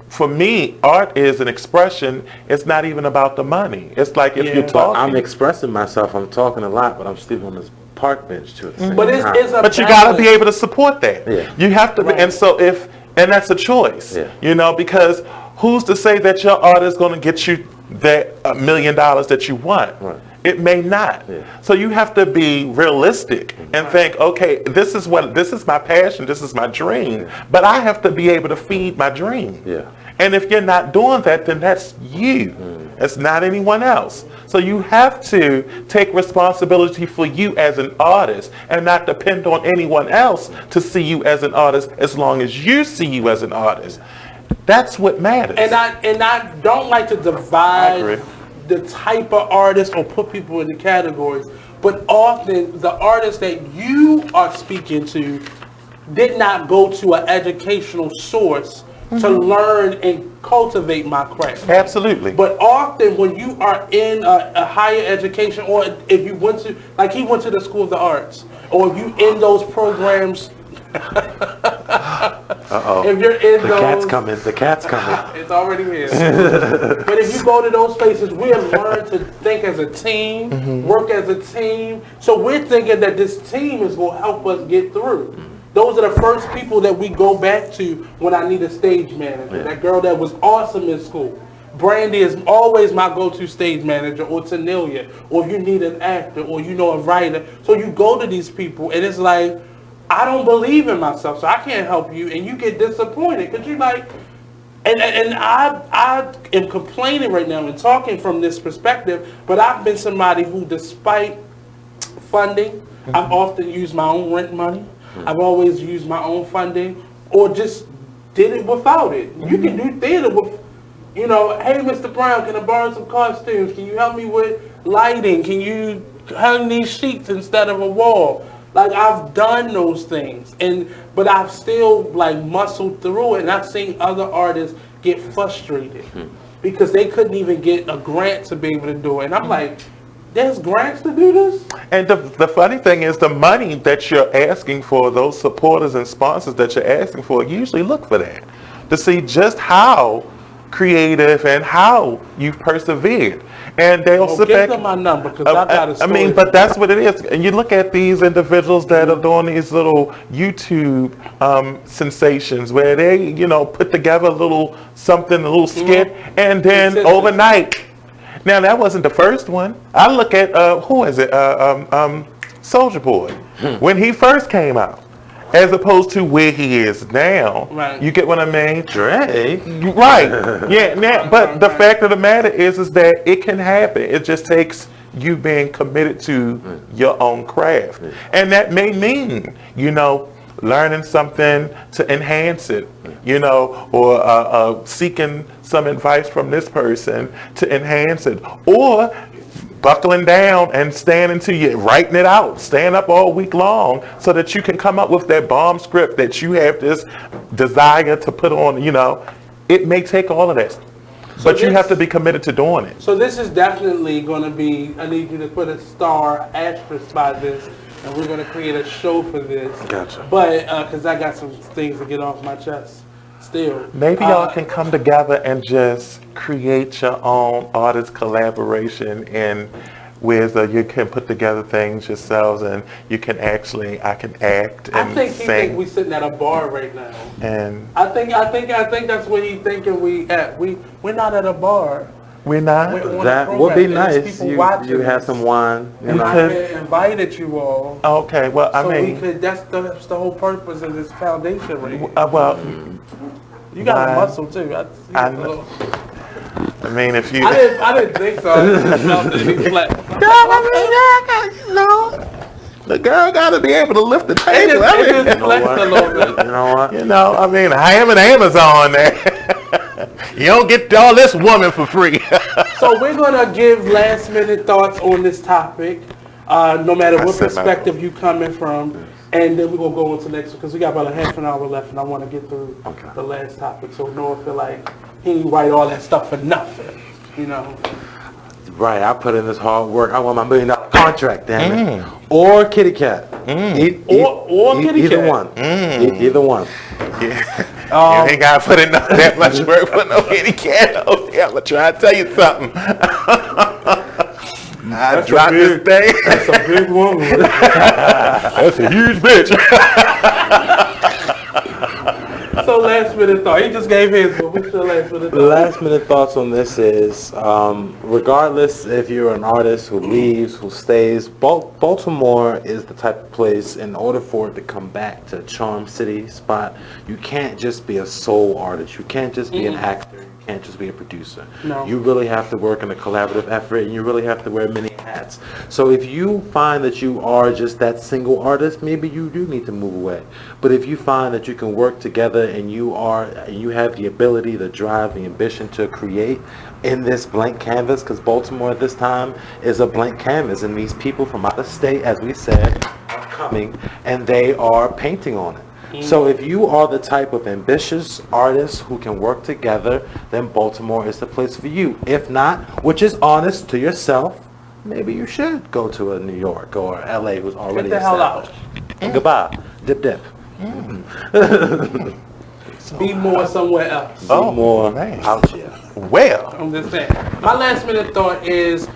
for me, art is an expression. It's not even about the money. It's like if you're talking. I'm expressing myself. I'm talking a lot, but I'm sleeping on this park bench too. But you got to be able to support that. Yeah. You have to, and so and that's a choice. Yeah. Because who's to say that your art is going to get you that $1 million that you want? Right. It may not. Yeah. So you have to be realistic and think, okay, this is my passion, this is my dream, but I have to be able to feed my dream. Yeah. And if you're not doing that, then that's you. It's not anyone else. So you have to take responsibility for you as an artist and not depend on anyone else to see you as an artist as long as you see you as an artist. That's what matters. And I don't like to divide the type of artist or put people into categories, but often the artist that you are speaking to did not go to an educational source to learn and cultivate my craft. Absolutely. But often when you are in a higher education, or if you went to, like he went to the School of the Arts, or if you in those programs. Uh-oh. If you're in the cat's coming. The cat's coming. It's already here. But if you go to those places, we have learned to think as a team, work as a team. So we're thinking that this team is going to help us get through. Those are the first people that we go back to when I need a stage manager. Yeah. That girl that was awesome in school. Brandy is always my go-to stage manager, or Tanelia, or if you need an actor, or you know a writer. So you go to these people, and it's like, I don't believe in myself, so I can't help you, and you get disappointed because you're like, and I am complaining right now and talking from this perspective, but I've been somebody who, despite funding, I've often used my own rent money. I've always used my own funding, or just did it without it. You can do theater with, you know, hey, Mr. Brown, can I borrow some costumes? Can you help me with lighting? Can you hang these sheets instead of a wall? Like, I've done those things, but I've still like muscled through it, and I've seen other artists get frustrated because they couldn't even get a grant to be able to do it. And I'm like, there's grants to do this? And the funny thing is, the money that you're asking for, those supporters and sponsors that you're asking for, usually look for that, to see just how creative and how you've persevered. And they'll sit back. Give them my number, because I got a story. I mean, but that's what it is. And you look at these individuals that are doing these little YouTube sensations where they, you know, put together a little something, a little skit, and then overnight. Now, that wasn't the first one. I look at, who is it? Soulja Boy. When he first came out, as opposed to where he is now. Right. You get what I mean? Drake. Right. Yeah. Now, but the fact of the matter is that it can happen. It just takes you being committed to your own craft. And that may mean, you know, learning something to enhance it, you know, or seeking some advice from this person to enhance it, or buckling down and standing to you, writing it out, staying up all week long so that you can come up with that bomb script that you have this desire to put on, you know. It may take all of that. But you have to be committed to doing it. So this is definitely going to be, I need you to put a star asterisk by this, and we're going to create a show for this. Gotcha. But, because I got some things to get off my chest still. Maybe y'all can come together and just create your own artist collaboration, and where you can put together things yourselves, and you can actually, I can act and I think he sing. think we sitting at a bar right now. And I think that's what he thinking we at. We're not at a bar. We're not? That would be nice. You have some wine. You know. I invited you all. Okay, well, I mean, we could, that's the whole purpose of this foundation right here. Well, you got a muscle too. I mean, if you... I didn't think so. The girl got to be able to lift the table. You know, I mean, I am an Amazon there. You don't get all this woman for free. So we're going to give last minute thoughts on this topic, no matter what perspective you coming from. And then we're going to go on to the next one, because we got about a half an hour left, and I want to get through the last topic, so Noah feel like he didn't write all that stuff for nothing, you know. Right, I put in this hard work. I want my $1 million contract, damn it. Or Kitty Cat. Or Kitty Either Cat. one. Either one. Yeah. You ain't got to put in that much work for no Kitty Cat. Okay, I'm going to try to tell you something. I dropped this thing. That's a big woman. That's a huge bitch. So last minute thought. He just gave his, but what's your last minute thought? Last minute thoughts on this is, regardless if you're an artist who leaves, who stays, Baltimore is the type of place, in order for it to come back to a charm city spot, you can't just be a soul artist. You can't just be an actor. You can't just be a producer. No. You really have to work in a collaborative effort, and you really have to wear many hats. So if you find that you are just that single artist, maybe you do need to move away. But if you find that you can work together and you have the ability, the drive, the ambition to create in this blank canvas, because Baltimore at this time is a blank canvas, and these people from out of state, as we said, are coming and they are painting on it. So if you are the type of ambitious artist who can work together, then Baltimore is the place for you. If not, which is honest to yourself, maybe you should go to a New York or LA who's already Get the hell established. And goodbye. Dip dip. Be more somewhere else. Be more out here. Well, I'm just saying. My last minute thought is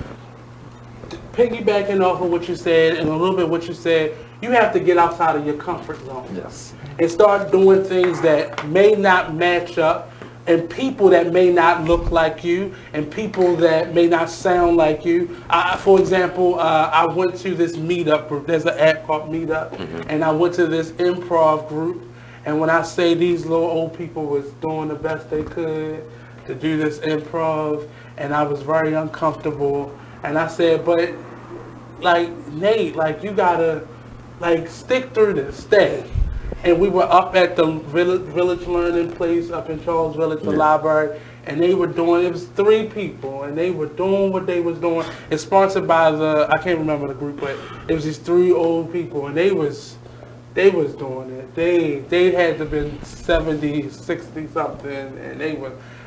piggybacking off of what you said and a little bit what you said. You have to get outside of your comfort zone. Yes. And start doing things that may not match up, and people that may not look like you, and people that may not sound like you. For example, I went to this meetup group. There's an app called Meetup, and I went to this improv group. And when I say these little old people was doing the best they could to do this improv, and I was very uncomfortable. And I said, but like Nate, like you gotta like stick through this, stay. And we were up at the village learning place up in Charles Village, the library, and they were doing, it was 3 people, and they were doing what they was doing. It's sponsored by I can't remember the group, but it was these 3 old people, and they was doing it. They had to have been 70, 60 something,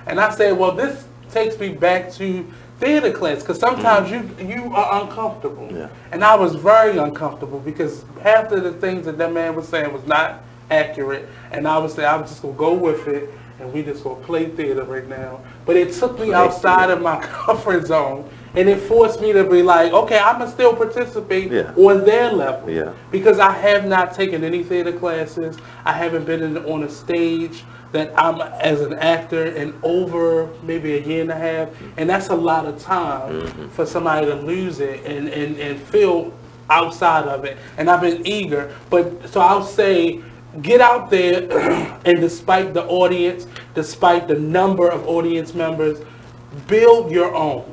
and I said, well, this takes me back to theater class, because sometimes you are uncomfortable. Yeah. And I was very uncomfortable because half of the things that man was saying was not accurate, and I would say I'm just gonna go with it, and we just gonna play theater right now. But it took me outside of my comfort zone, and it forced me to be like, okay, I'm gonna still participate on their level, because I have not taken any theater classes. I haven't been on a stage that I'm as an actor in over maybe a year and a half, and that's a lot of time for somebody to lose it and feel outside of it. And I've been eager, but so I'll say, get out there, and despite the audience, despite the number of audience members, build your own.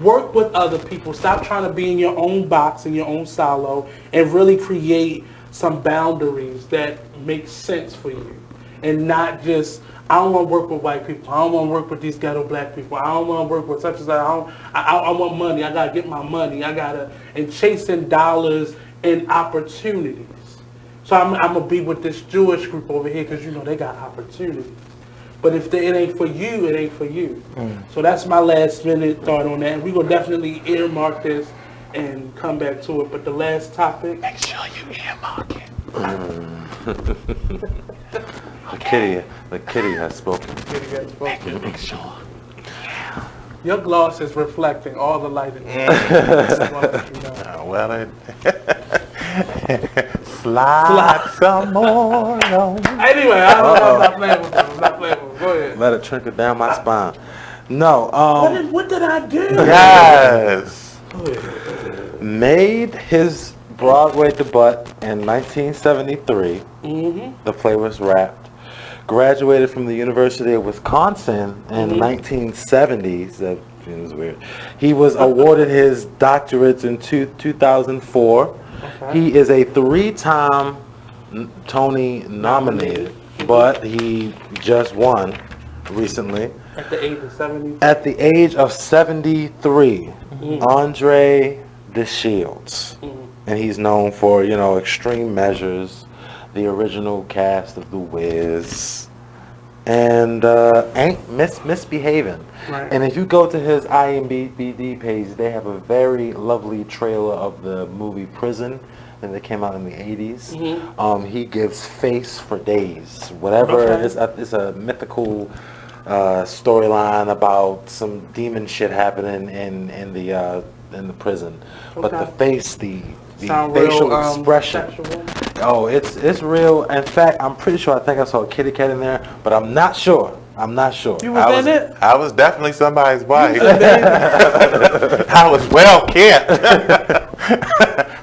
Work with other people. Stop trying to be in your own box, in your own silo, and really create some boundaries that make sense for you. And not just, I don't want to work with white people. I don't want to work with these ghetto black people. I don't want to work with such as that. I want money. I got to get my money. And chasing dollars and opportunities. So I'm going to be with this Jewish group over here because, they got opportunities. But if it ain't for you, it ain't for you. So that's my last minute thought on that. And we're going to definitely earmark this and come back to it. But the last topic. Make sure you earmark it. The kitty has spoken. Make sure. Your gloss is reflecting all the light in the Well, slide some more on. Anyway, I'm not playing with them. Go ahead. Let it trickle down my spine. No. What did I do? Yes. Made his Broadway debut in 1973. The play was wrapped. Graduated from the University of Wisconsin in the 1970s. That feels weird. He was awarded his doctorates in 2004. Okay. He is a 3-time Tony nominated, but he just won recently. At the age of 73? At the age of 73. Andre DeShields. And he's known for, Extreme Measures, the original cast of The Wiz, and Ain't Misbehaving. Right. And if you go to his IMDb page, they have a very lovely trailer of the movie Prison that came out in the 80s. He gives face for days. Whatever, it's a mythical storyline about some demon shit happening in the prison. But the face, the facial expression. Oh, it's real. In fact, I'm pretty sure. I think I saw a kitty cat in there, but I'm not sure. You was in it? I was definitely somebody's wife. I was well kept.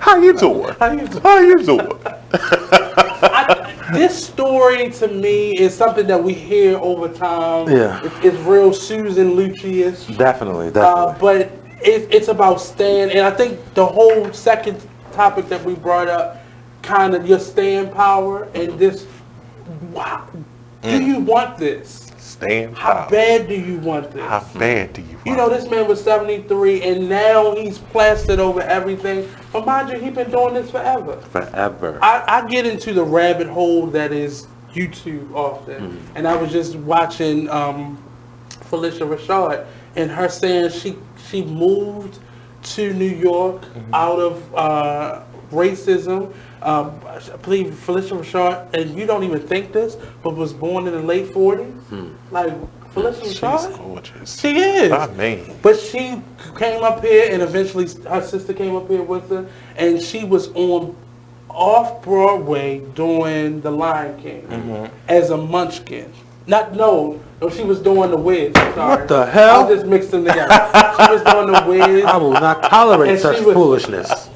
How you doing? This story to me is something that we hear over time. Yeah. It's real Susan Lucci-ish. Definitely. But it's about staying, and I think the whole second topic that we brought up, kind of your staying power and this. Wow, do you want this? Staying How power. bad do you want this? How bad do you want You know, this man was 73 and now he's plastered over everything. But mind you, he's been doing this forever. Forever. I get into the rabbit hole that is YouTube often. And I was just watching Felicia Rashad and her saying she moved to New York out of racism. I believe Felicia Rashad, and you don't even think this, but was born in the late 40s. Like, Felicia Rashad? She's gorgeous. She is. I mean. But she came up here, and eventually her sister came up here with her, and she was on off-Broadway doing The Lion King as a munchkin. No, she was doing The Wiz. Sorry. What the hell? I just mixed them together. She was doing The Wiz. I will not tolerate such foolishness.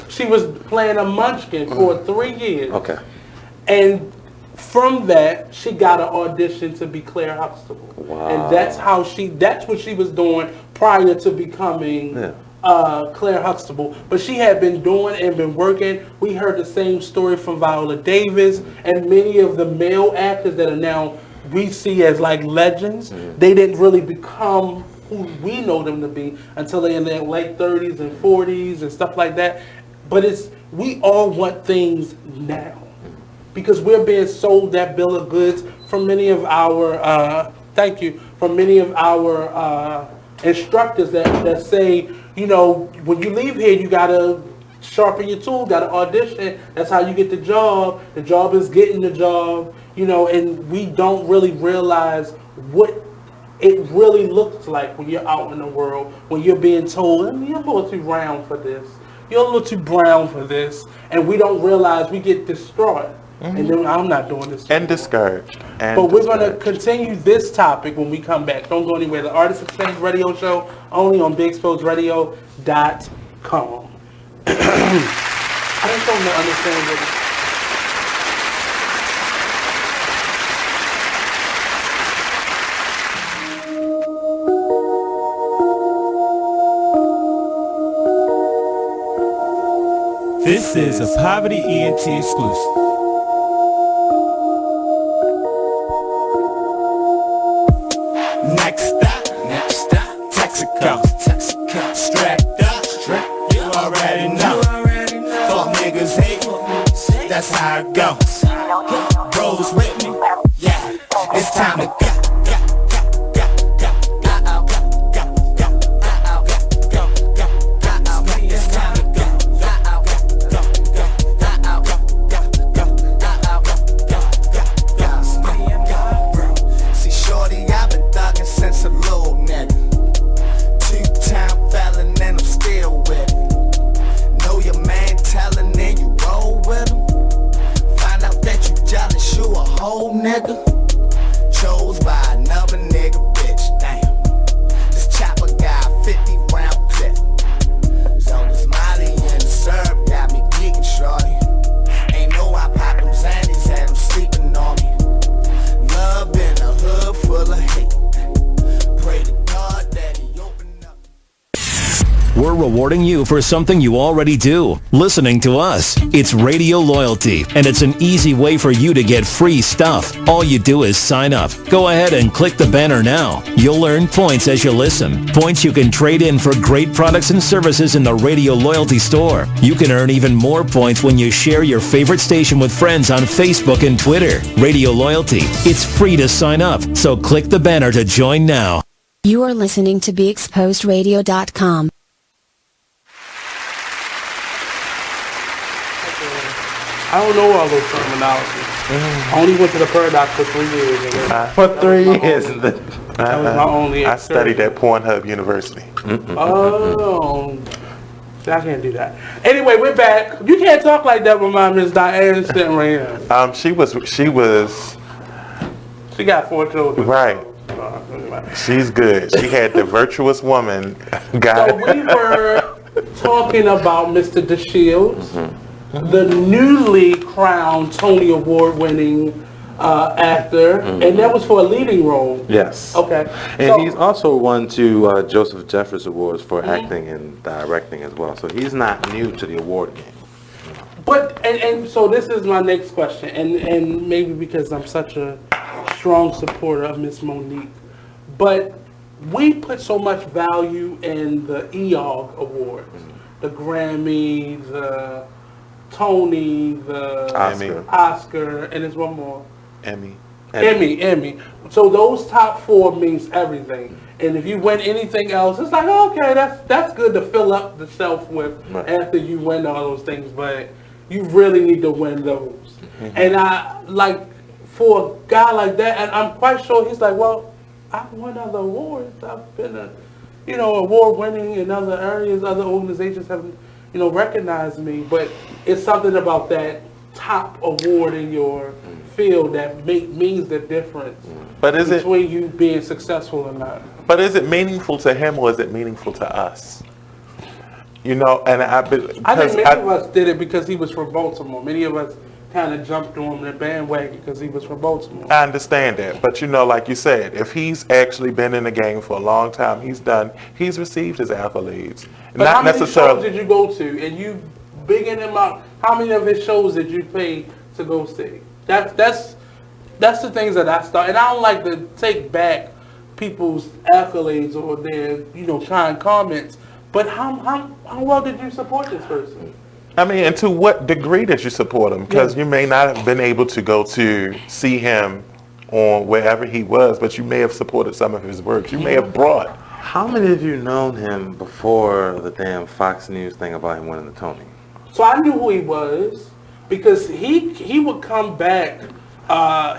She was playing a munchkin for 3 years. Okay. And from that, she got an audition to be Claire Huxtable. Wow. And that's what she was doing prior to becoming Claire Huxtable. But she had been doing and been working. We heard the same story from Viola Davis and many of the male actors that are now we see as like legends. They didn't really become who we know them to be until they're in their late 30s and 40s and stuff like that. But we all want things now because we're being sold that bill of goods from many of our instructors that say, you know, when you leave here, you gotta sharpen your tool, gotta audition. That's how you get the job. The job is getting the job, you know, and we don't really realize what it really looks like when you're out in the world, when you're being told, you're a little too round for this. You're a little too brown for this, and we don't realize we get distraught. And then I'm not doing this. And discouraged. But we're going to continue this topic when we come back. Don't go anywhere. The Artist Exchange Radio Show, only on BigExposedRadio.com. I just don't understand what This is a Poverty ENT exclusive. Next stop, Texaco, strapped up, you already know. Fuck niggas hate, that's how it goes. Bros with me, yeah, it's time to go. Rewarding you for something you already do, listening to us. It's Radio Loyalty, and it's an easy way for you to get free stuff. All you do is sign up. Go ahead and click the banner now. You'll earn points as you listen. Points you can trade in for great products and services in the Radio Loyalty store. You can earn even more points when you share your favorite station with friends on Facebook and Twitter. Radio Loyalty. It's free to sign up, so click the banner to join now. You are listening to BeExposedRadio.com. I don't know all those terminologies. I only went to the Paradox for 3 years. For 3 years. That was my only I studied at Pornhub University. Oh. See, I can't do that. Anyway, we're back. You can't talk like that with my Miss Diane sitting right here. She got 4 children. Right. She's good. She had the virtuous woman guy. So we were talking about Mr. DeShields. the newly crowned Tony Award-winning actor, and that was for a leading role. Yes. Okay. And So- he's also won 2 Joseph Jeffers Awards for acting and directing as well. So he's not new to the award game. But and so this is my next question, and maybe because I'm such a strong supporter of Miss Monique, but we put so much value in the EOG awards, the Grammy, the Tony, the Oscar, and there's one more. Emmy. So those top 4 means everything. And if you win anything else, it's like, okay, that's good to fill up the shelf with after you win all those things, but you really need to win those. And I like for a guy like that, and I'm quite sure he's like, well, I've won other awards. I've been award winning in other areas. Other organizations have, recognized me. But it's something about that top award in your field that means the difference between you being successful or not. But is it meaningful to him or is it meaningful to us? And I think many of us did it because he was from Baltimore. Many of us kind of jumped on the bandwagon because he was from Baltimore. I understand that, but like you said, if he's actually been in the game for a long time, he's received his accolades. But how many shows did you go to? And you bigging him up. How many of his shows did you pay to go see? That's the things that I start, and I don't like to take back people's accolades or their kind comments. But how well did you support this person? I mean, and to what degree did you support him? Because you may not have been able to go to see him on wherever he was, but you may have supported some of his work. You may have brought. How many of you known him before the damn Fox News thing about him winning the Tony? So I knew who he was because he would come back.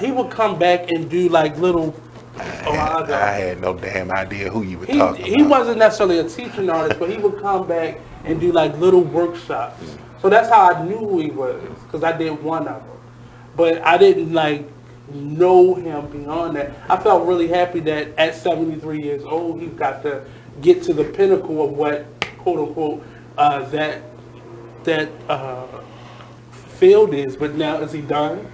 He would come back and do like little. I had no damn idea who you were talking about. He wasn't necessarily a teaching artist, but he would come back and do like little workshops. So that's how I knew who he was, because I did one of them. But I didn't know him beyond that. I felt really happy that at 73 years old, he got to get to the pinnacle of what, quote unquote, that field is. But now, is he done?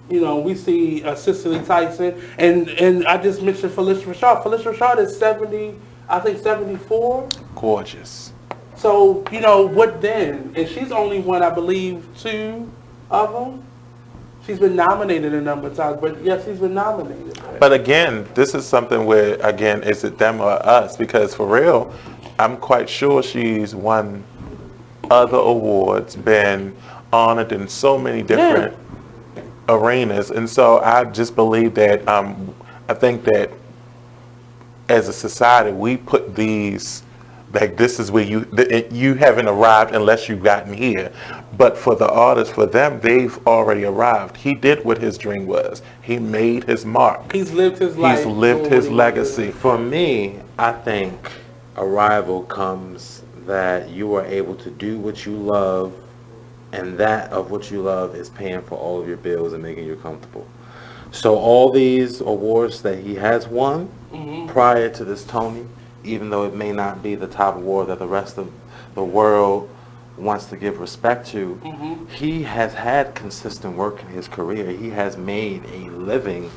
We see Cicely Tyson, and I just mentioned Felicia Rashad. Felicia Rashad is 74. Gorgeous. So, what then? And she's only won, I believe, 2 of them. She's been nominated a number of times, but yes, she's been nominated. But again, this is something where, again, is it them or us? Because for real, I'm quite sure she's won other awards, been honored in so many different arenas. And so I just believe that, I think that as a society, we put these, this is where you haven't arrived unless you've gotten here. But for the artists, for them, they've already arrived. He did what his dream was. He made his mark. He's lived his life. He's lived his legacy. For me, I think arrival comes that you are able to do what you love, and that of what you love is paying for all of your bills and making you comfortable. So all these awards that he has won prior to this Tony, even though it may not be the top award that the rest of the world wants to give respect to, he has had consistent work in his career. He has made a living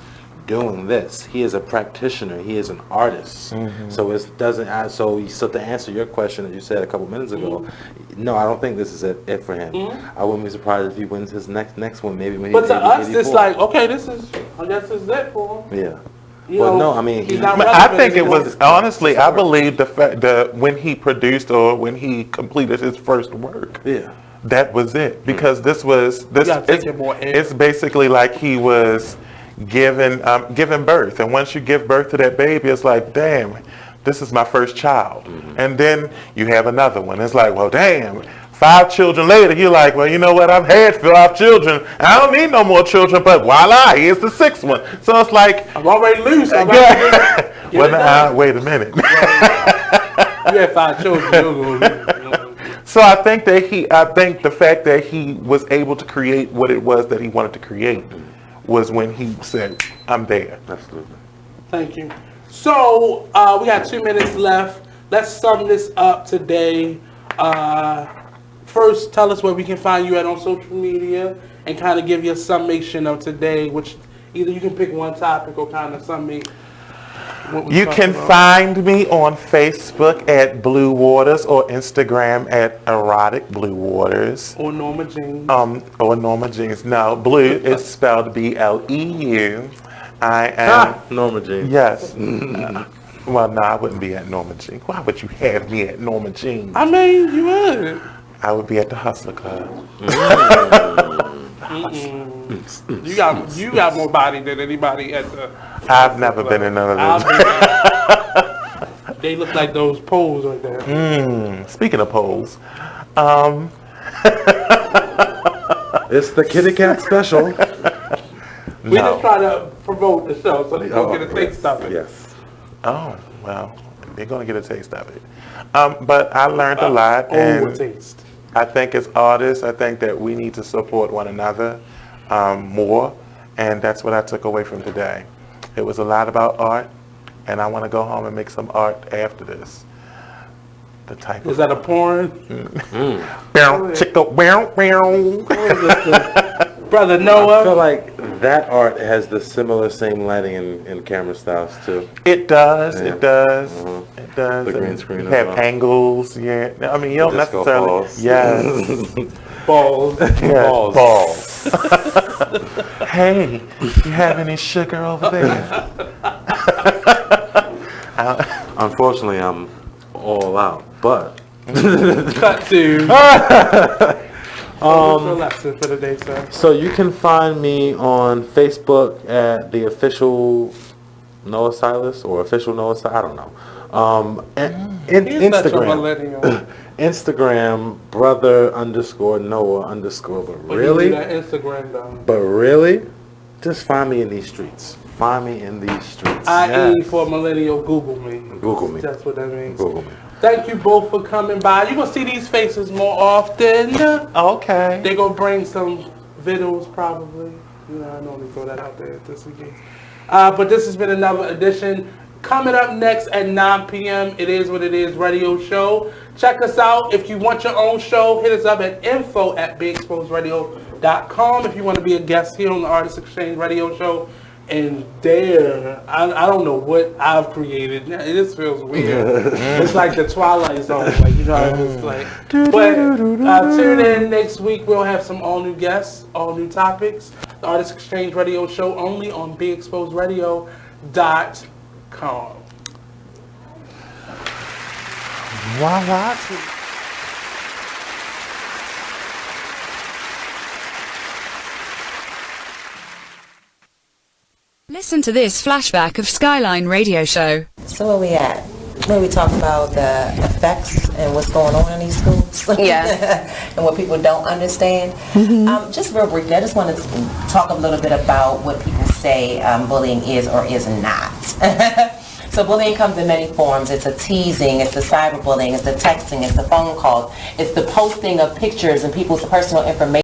doing this. He is a practitioner. He is an artist. So it doesn't. So to answer your question that you said a couple minutes ago, no, I don't think this is it for him. I wouldn't be surprised if he wins his next one. Maybe when but to us, it's like, okay, I guess this is it for him. Yeah. Well, no, I mean, I think it was, honestly, I believe the fact that when he produced or when he completed his first work, that was it. Because it's basically like he was given birth. And once you give birth to that baby, it's like, damn, this is my first child. And then you have another one. It's like, well, damn, 5 children later, you're like, well, you know what? I've had 5 children. I don't need no more children, but voila, here's the 6th one. So it's like, I'm already loose. Wait a minute. You had 5 children. So I think the fact that he was able to create what it was that he wanted to create was when he said, I'm there. Absolutely. Thank you. So we got 2 minutes left. Let's sum this up today. first tell us where we can find you at on social media and kind of give you a summation of today, which either you can pick one topic or kind of summate. You can find me on Facebook at Blue Waters or Instagram at Erotic Blue Waters. Or Norma Jeans. Or Norma Jeans. No, Blue is spelled B-L-E-U. I am... Norma Jeans. Yes. Well, no, I wouldn't be at Norma Jeans. Why would you have me at Norma Jeans? I mean, you would. I would be at the Hustler Club. You got more body than anybody at the... I've never been in none of those. They look like those poles right there. Speaking of poles, it's the Kitty Cat special. We just try to promote the show so they don't get a taste of it. Yes. Oh, well, they're going to get a taste of it. But I learned a lot. And taste. I think as artists, I think that we need to support one another more. And that's what I took away from today. It was a lot about art, and I want to go home and make some art after this. The type Is that a porn? Brother Noah. I feel like that art has the same lighting and camera styles too. It does. Yeah. It does. It does. The green screen. You have angles. Yeah. I mean, you don't necessarily. Balls. Yes. Balls. Yes, balls. Hey, you have any sugar over there? Unfortunately, I'm all out, but cut to. Lesson for the day, sir. So you can find me on Facebook at the official Noah Silas or official Noah Silas. I don't know. Instagram. Instagram brother_Noah_. But really? That Instagram though. But really, just find me in these streets. Find me in these streets. I.e. for millennial, Google me. Google me. That's what that means. Google me. Thank you both for coming by. You're going to see these faces more often. Okay. They're going to bring some videos probably. You know, I normally throw that out there just in case. But this has been another edition. Coming up next at 9 p.m. It Is What It Is radio show. Check us out. If you want your own show, hit us up at info@beexposedradio.com if you want to be a guest here on the Artist Exchange radio show. And there, I don't know what I've created. It just feels weird. It's like the Twilight Zone, like, you know, it's like. But tune in next week. We'll have some all new guests, all new topics. The Artist Exchange radio show only on beexposedradio.com. Voila. Listen to this flashback of Skyline Radio Show. So where we at? Where we talk about the effects and what's going on in these schools? Yeah. And what people don't understand. Just real briefly, I just want to talk a little bit about what people say bullying is or is not. So bullying comes in many forms. It's a teasing, it's the cyberbullying, it's the texting, it's the phone calls, it's the posting of pictures and people's personal information